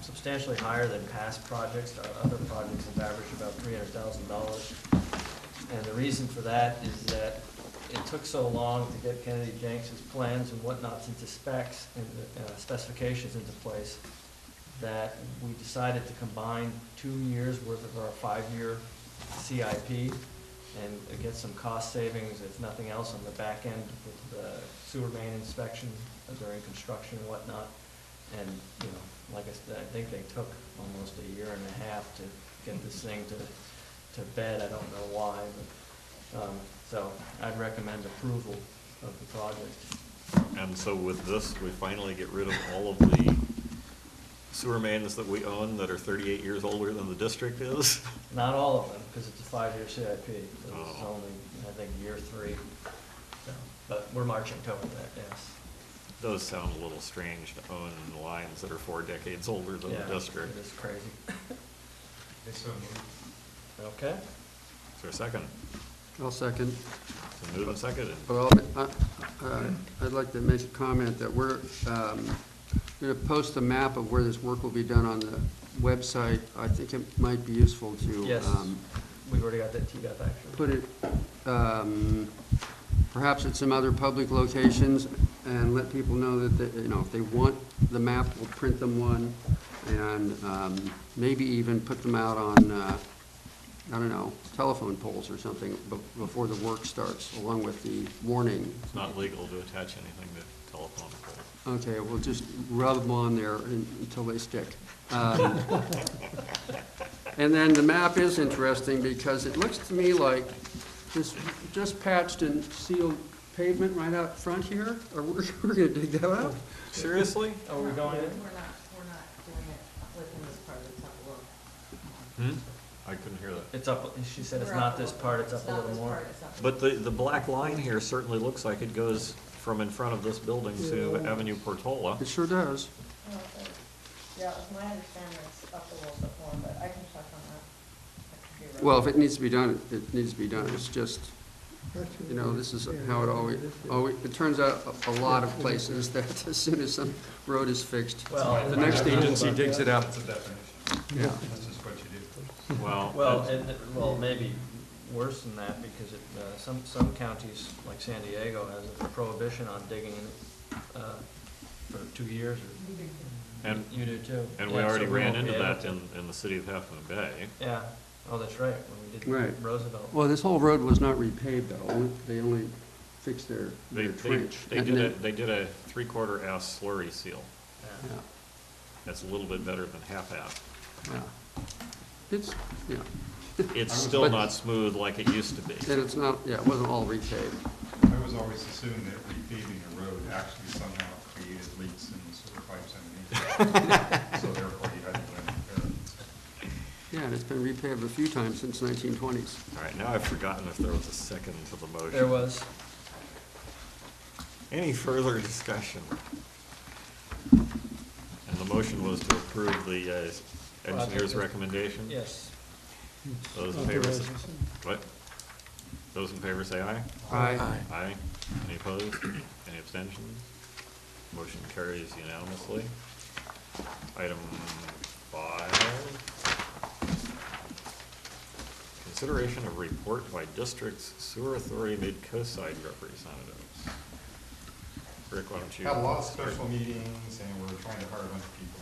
substantially higher than past projects. Other projects have averaged about $300,000. And the reason for that is that it took so long to get Kennedy Jenks's plans and whatnots into specs and specifications into place that we decided to combine 2 years' worth of our 5-year CIP and get some cost savings, if nothing else, on the back end with the sewer main inspection during construction and whatnot. And, you know, like I said, I think they took almost a year and a half to get this thing to bed. I don't know why, but, so I'd recommend approval of the project. And so with this, we finally get rid of all of the sewer mains that we own that are 38 years older than the district is? Not all of them, because it's a 5-year CIP, so this is Oh. only, I think, year 3. So, but we're marching toward that, yes. Does sound a little strange to own lines that are 4 decades older than Yeah, the district. it is crazy. Okay, so moved. Okay, Is there a second? I'll second. So moved and seconded. Well, I'd like to make a comment that we're going to post a map of where this work will be done on the website. I think it might be useful to yes, we've already got that teed up, actually. put it perhaps at some other public locations and let people know that, you know, if they want the map, we'll print them one, and maybe even put them out on, I don't know, telephone poles or something before the work starts, along with the warning. It's not legal to attach anything to telephone poles. Okay, we'll just rub them on there until they stick. And then the map is interesting because it looks to me like this just patched and sealed pavement right out front here, or we're gonna dig that out? Seriously? Are we going in? We're not doing it within this part, it's up a little. I couldn't hear that. It's up, she said it's We're not up this little. part, it's up a not little this more. part, it's up a But the black line here certainly looks like it goes from in front of this building to Yeah. Avenue Portola. It sure does. little. Yeah, it's my understanding it's up a little bit more, but I can check on that. I could be wrong. Well, if it needs to be done, it needs to be done. It's just, you know, this is how it always, it turns out a lot of places that as soon as some road is fixed, Well, the next agency digs it up. That's a definition. Yeah. That's just what you do. Well, Well, well, maybe worse than that, because some counties, like San Diego, has a prohibition on digging for 2 years, or and, you do too. and Yeah, we so already ran won't be into able that to. in the city of Half Moon Bay. Yeah, Oh, that's right, when we Right. did Roosevelt. Well, this whole road was not repaved though, they only fixed their trench. They And did then- they did a 3/4 ass slurry seal. Yeah. Yeah, That's a little bit better than half-ass. yeah. It's, yeah, It's I was- still not smooth like it used to be. and it's not, yeah, it wasn't all repaved. I was always assumed that repaving a road actually somehow created leaks in the sewer pipes underneath. So therefore you had to go in and repair it. Yeah, and it's been repaved a few times since 1920s. All right, now I've forgotten if there was a second to the motion. There was. Any further discussion? And the motion was to approve the engineer's recommendation? Yes. Those in favor, say- Authorizes. what? Those in favor say aye. Aye. Aye. Any opposed? Any abstentions? Motion carries unanimously. Item 5. Consideration of report by district's sewer authority mid-coast-side representatives. Rick, why don't you? Had a lot of start? special meetings and we're trying to hire a bunch of people.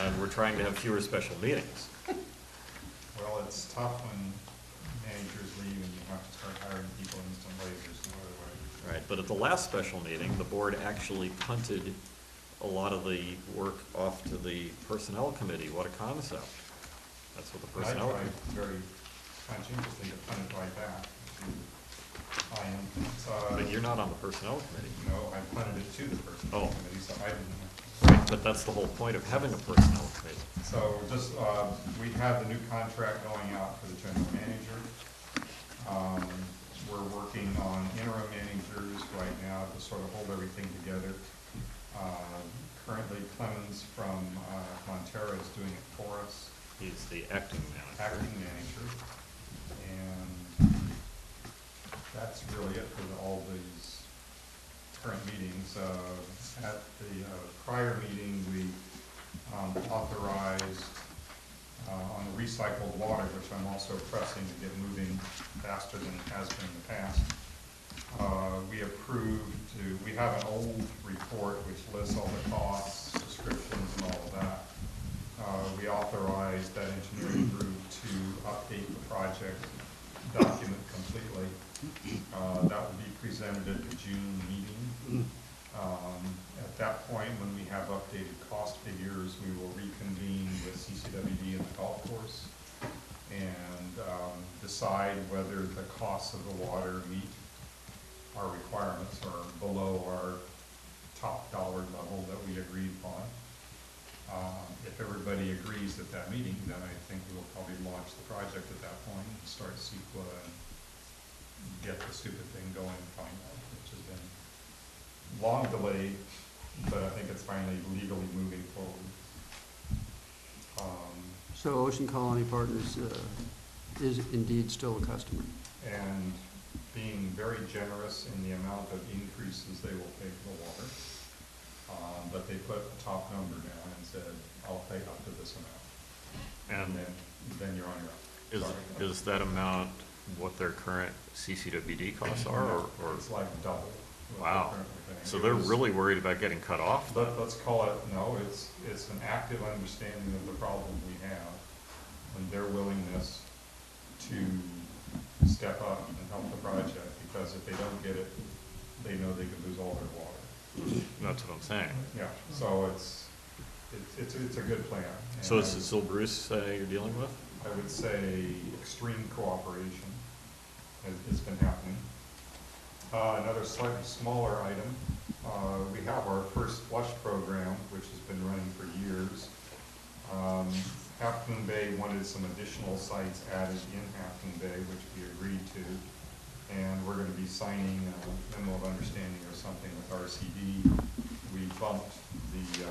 And we're trying to have fewer special meetings. Well, it's tough when managers leave and you have to start hiring people instantly, there's no other way. Right, but at the last special meeting, the board actually punted a lot of the work off to the personnel committee. What a concept. That's what the And I personnel. tried very conscientiously to punt it right back. I am, But you're not on the personnel committee. no, I punted it to the personnel Oh. committee, so I didn't. Right, but that's the whole point of having a personnel committee. So just, we have the new contract going out for the general manager. We're working on interim managers right now to sort of hold everything together. Currently Clemens from Montero is doing it for us, He's the acting manager. acting manager. And that's really it for all these current meetings. At the prior meeting, we authorized on the recycled water, which I'm also pressing to get moving faster than it has been in the past. We approved we have an old report which lists all the costs, descriptions, and all of that. We authorized that engineering group to update the project document completely. That will be presented at the June meeting. At that point, when we have updated cost figures, we will reconvene with CCWD and the golf course and decide whether the costs of the water meet our requirements or below our top dollar level that we agreed upon. If everybody agrees at that meeting, then I think we will probably launch the project at that point and start CEQA and get the stupid thing going finally, which has been long delayed, but I think it's finally legally moving forward. So Ocean Colony Partners is indeed still a customer. And being very generous in the amount of increases they will pay for the water. But they put a top number down and said, I'll pay up to this amount. And then you're on your own. Sorry. is that amount what their current CCWD costs are, or? It's like double. what Wow. they're currently paying. So It they're was- really worried about getting cut off? Let's call it, no, it's an active understanding of the problem we have and their willingness to step up and help the project, because if they don't get it, they know they could lose all their water. That's what I'm saying. Yeah, so it's a good plan. So And it's still Bruce you're dealing with? I would say extreme cooperation has been happening. Another slightly smaller item, we have our first flush program, which has been running for years. Half Moon Bay wanted some additional sites added in Half Moon Bay, which we agreed to. And we're gonna be signing a memo of understanding or something with RCD. We bumped the,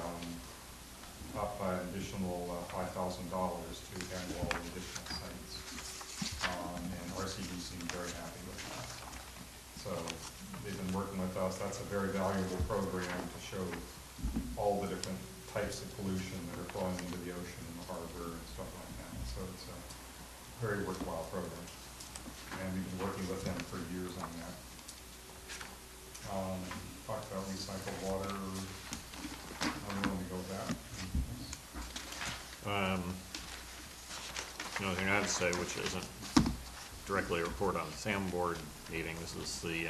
up by an additional $5,000 to handle all the additional sites. And RCD seemed very happy with that. So they've been working with us. That's a very valuable program to show all the different types of pollution that are flowing into the ocean and the harbor and stuff like that. So it's a very worthwhile program. And we've been working with them for years on that. Talked about recycled water. I don't know, we go with that. The only thing I have to say, which isn't directly a report on the SAM board meeting, this is the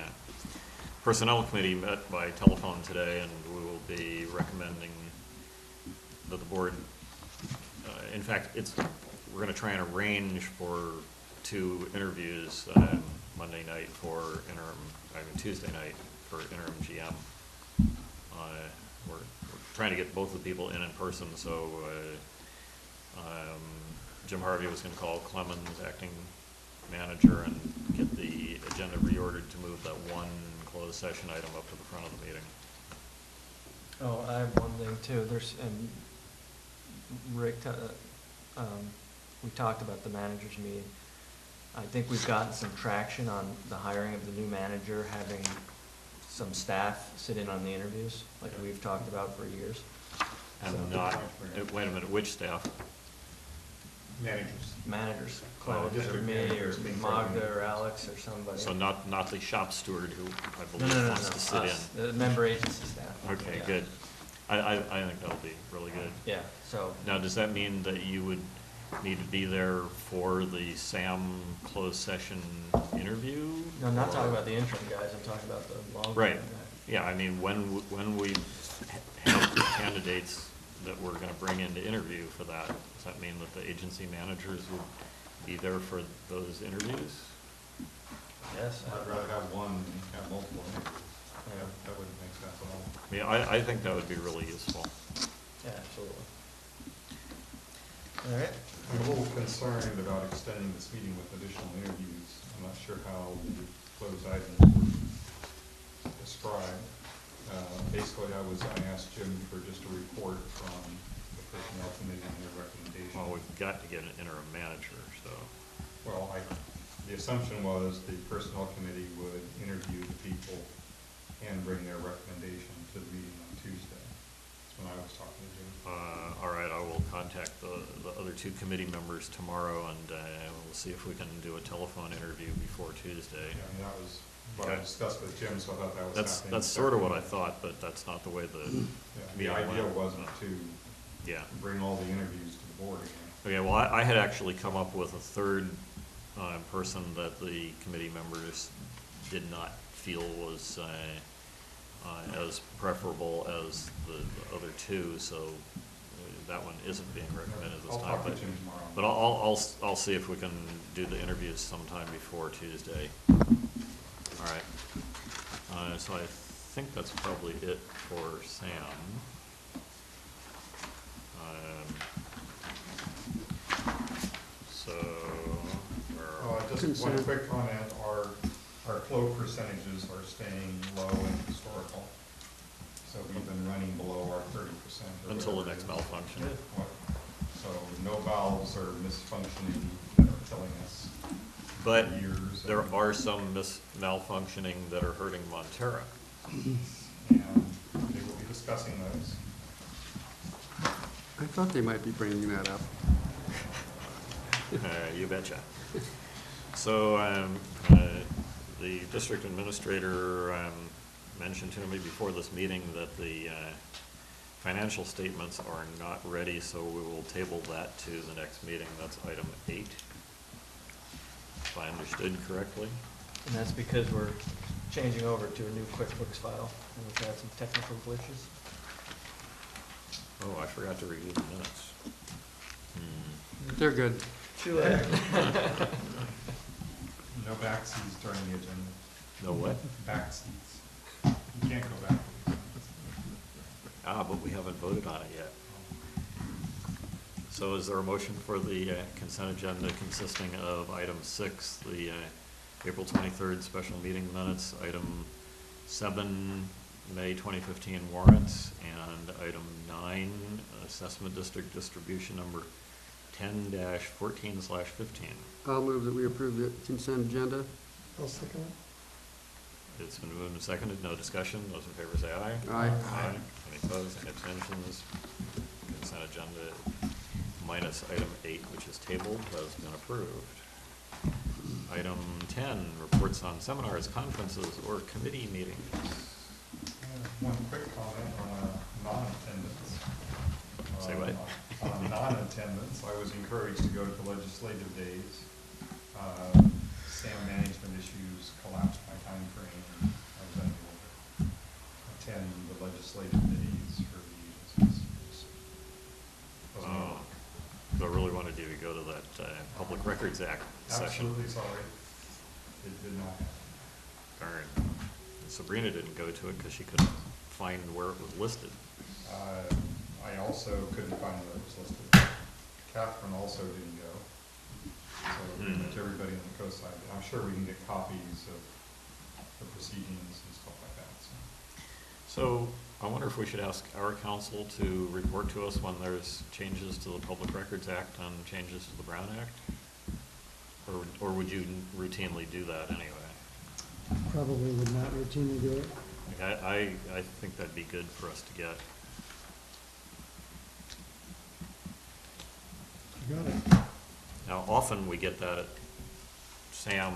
Personnel Committee met by telephone today, and we will be recommending that the board, in fact, we're gonna try and arrange for 2 interviews, Monday night for Tuesday night for interim GM. We're trying to get both the people in person, so, Jim Harvey was gonna call Clemens, acting manager, and get the agenda reordered to move that one closed session item up to the front of the meeting. Oh, I have one thing too, and Rick, we talked about the managers meeting. I think we've gotten some traction on the hiring of the new manager, having some staff sit in on the interviews, like we've talked about for years. And So- not, wait a minute, which staff? Managers, Oh, Clemens or district me, or managers being Magda recommended. or Alex or somebody. So not the shop steward who I No, believe no, no, wants to sit no, us, in? the member agency staff. Okay, Yeah. good. I think that'll be really good. Yeah, so, Now, does that mean that you would need to be there for the SAM closed session interview? no, I'm not or- talking about the interim guys, I'm talking about the long. Right. Yeah, I mean, when we have the candidates that we're gonna bring in to interview for that, does that mean that the agency managers would be there for those interviews? Yes. I'd rather have one than have multiple interviews. Yeah. That wouldn't make sense at all. I mean, I think that would be really useful. Yeah, absolutely. All right. I'm a little concerned about extending this meeting with additional interviews. I'm not sure how the closed items were described. Basically, I asked Jim for just a report from the personnel committee and their recommendation. Well, we've got to get an interim manager, so. Well, the assumption was the personnel committee would interview the people and bring their recommendation to the meeting on Tuesday. That's when I was talking to Jim. All right, I will contact the other 2 committee members tomorrow, and we'll see if we can do a telephone interview before Tuesday. Yeah, I mean, that was what I Okay. discussed with Jim, so I thought that was happening. That's sort of what I thought, but that's not the way the, Yeah, the Yeah, idea well, wasn't to yeah. bring all the interviews to the board again. Okay, well, I had actually come up with a third person that the committee members did not feel was as preferable as the other 2, so that one isn't being recommended this I'll time. talk to Jim tomorrow. But I'll see if we can do the interviews sometime before Tuesday. All right. So I think that's probably it for Sam. So, Just one Consent. quick comment, our flow percentages are staying low and historical. So we've been running below our 30%. or until the whatever next it is. malfunction. So no valves are misfunctioning that are killing us. But for years. there are some malfunctioning that are hurting Montera. And we will be discussing those. I thought they might be bringing that up. You betcha. So, the district administrator, mentioned to me before this meeting that the, financial statements are not ready, so we will table that to the next meeting. That's item 8, if I understood correctly. And that's because we're changing over to a new QuickBooks file, and we've had some technical glitches. Oh, I forgot to review the minutes. They're good. Too late. No back seats during the agenda. No what? Back seats. You can't go back. But we haven't voted on it yet. So is there a motion for the consent agenda consisting of item 6, the April 23rd special meeting minutes, item 7, May 2015 warrants, and item 9, assessment district distribution number 10-14/15? I'll move that we approve the consent agenda. I'll second it. It's been moved and seconded, no discussion, those in favor say aye. Aye. Any opposed, any abstentions? Consent agenda minus item 8, which is tabled, has been approved. Item 10, reports on seminars, conferences, or committee meetings. One quick comment on non-attendance. Say what? On non-attendance. I was encouraged to go to the legislative days. SAM management issues collapsed my time frame, and I was unable to attend the legislative days for the agencies. It just wasn't able to. So I really wanted you to go to that Public Records Act session. Absolutely sorry. It did not happen. Darn. Sabrina didn't go to it because she couldn't find where it was listed. I also couldn't find where it was listed. Catherine also didn't go. So pretty much everybody on the coast side. I'm sure we can get copies of the proceedings and stuff like that, so. So I wonder if we should ask our council to report to us when there's changes to the Public Records Act and changes to the Brown Act? Or would you routinely do that anyway? Probably would not routinely do it. Like, I think that'd be good for us to get. You got it. Now, often we get that at SAM,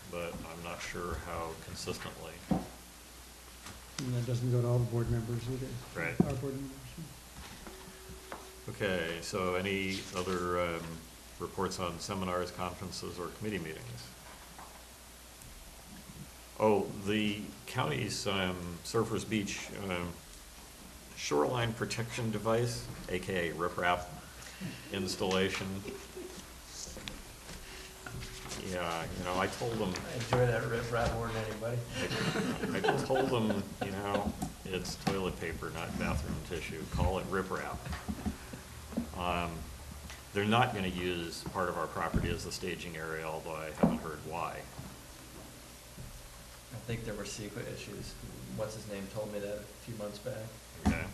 but I'm not sure how consistently. And that doesn't go to all the board members either. Right. Our board members. Okay, so any other reports on seminars, conferences, or committee meetings? Oh, the county's Surfers Beach shoreline protection device, AKA riprap installation. Yeah, you know, I told them, I enjoy that rip rap more than anybody. I told them, you know, it's toilet paper, not bathroom tissue. Call it riprap. They're not gonna use part of our property as a staging area, although I haven't heard why. I think there were secret issues. What's his name told me that a few months back. Okay.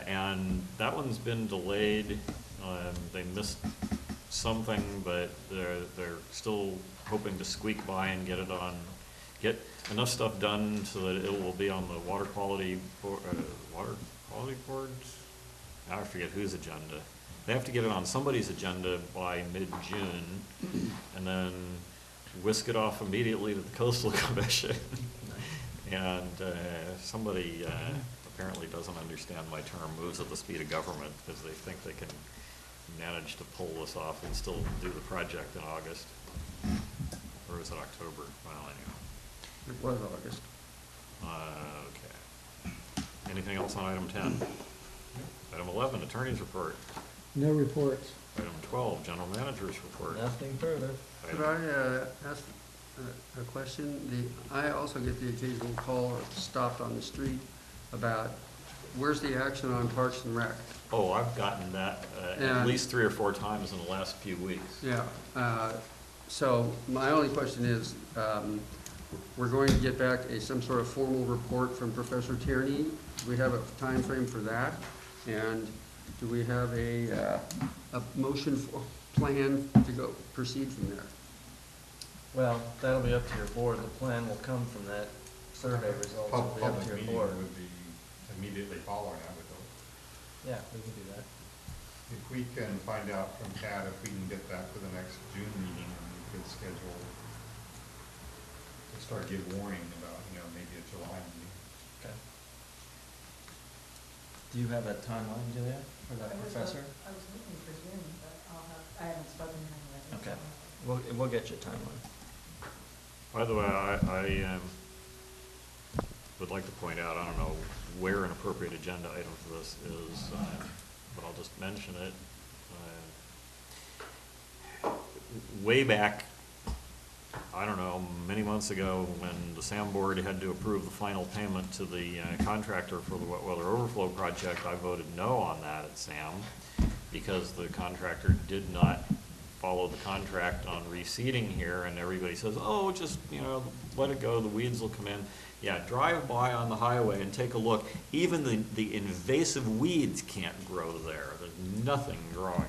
And that one's been delayed. They missed something, but they're still hoping to squeak by and get enough stuff done so that it will be on the water quality board, I forget whose agenda. They have to get it on somebody's agenda by mid-June, and then whisk it off immediately to the Coastal Commission. And somebody apparently doesn't understand my term, moves at the speed of government, because they think they can manage to pull this off and still do the project in August. Or is it October? Well, anyway. It was August. Okay. Anything else on item 10? Item 11, attorney's report. No reports. Item 12, general manager's report. Nothing further. Could I ask a question? I also get the occasional call or stopped on the street about, where's the action on Parks and Rec? Oh, I've gotten that Yeah. at least 3 or 4 times in the last few weeks. Yeah, so my only question is, we're going to get back some sort of formal report from Professor Tierney. Do we have a time frame for that? And do we have a motion for plan to proceed from there? Well, that'll be up to your board. The plan will come from that survey results. It'll be up Public to your meeting board. would be immediately following, I would hope. Yeah, we can do that. If we can find out from Kat if we can get that for the next June meeting, and we could schedule to start give warning about, maybe a July meeting. Okay. Do you have a timeline, Julia, for that professor? I was looking for June, but I haven't spoken to him yet. Okay. so- We'll get you a timeline. By the way, I would like to point out, I don't know where an appropriate agenda item for this is, but I'll just mention it. Way back, I don't know, many months ago, when the SAM board had to approve the final payment to the contractor for the wet weather overflow project, I voted no on that at SAM, because the contractor did not follow the contract on reseeding here, and everybody says, oh, just, let it go, the weeds will come in. Yeah, drive by on the highway and take a look. Even the invasive weeds can't grow there. There's nothing growing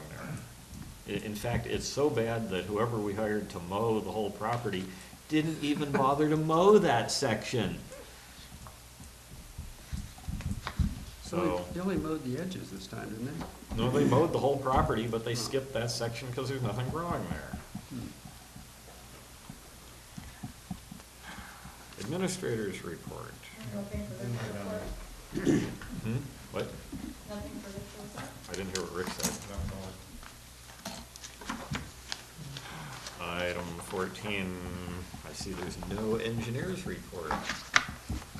there. In fact, it's so bad that whoever we hired to mow the whole property didn't even bother to mow that section. So, They only mowed the edges this time, didn't they? no, they mowed the whole property, but they skipped that section because there's nothing growing there. Administrators report. Nothing for this report? What? Nothing for this report? I didn't hear what Rick said. Item 14, I see there's no engineers report.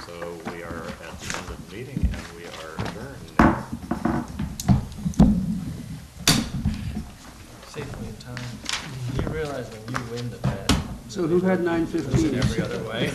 So we are at the end of the meeting and we are adjourned. Safely in time. You realize when you win the bet. So who had Lose in 9:15? every other way.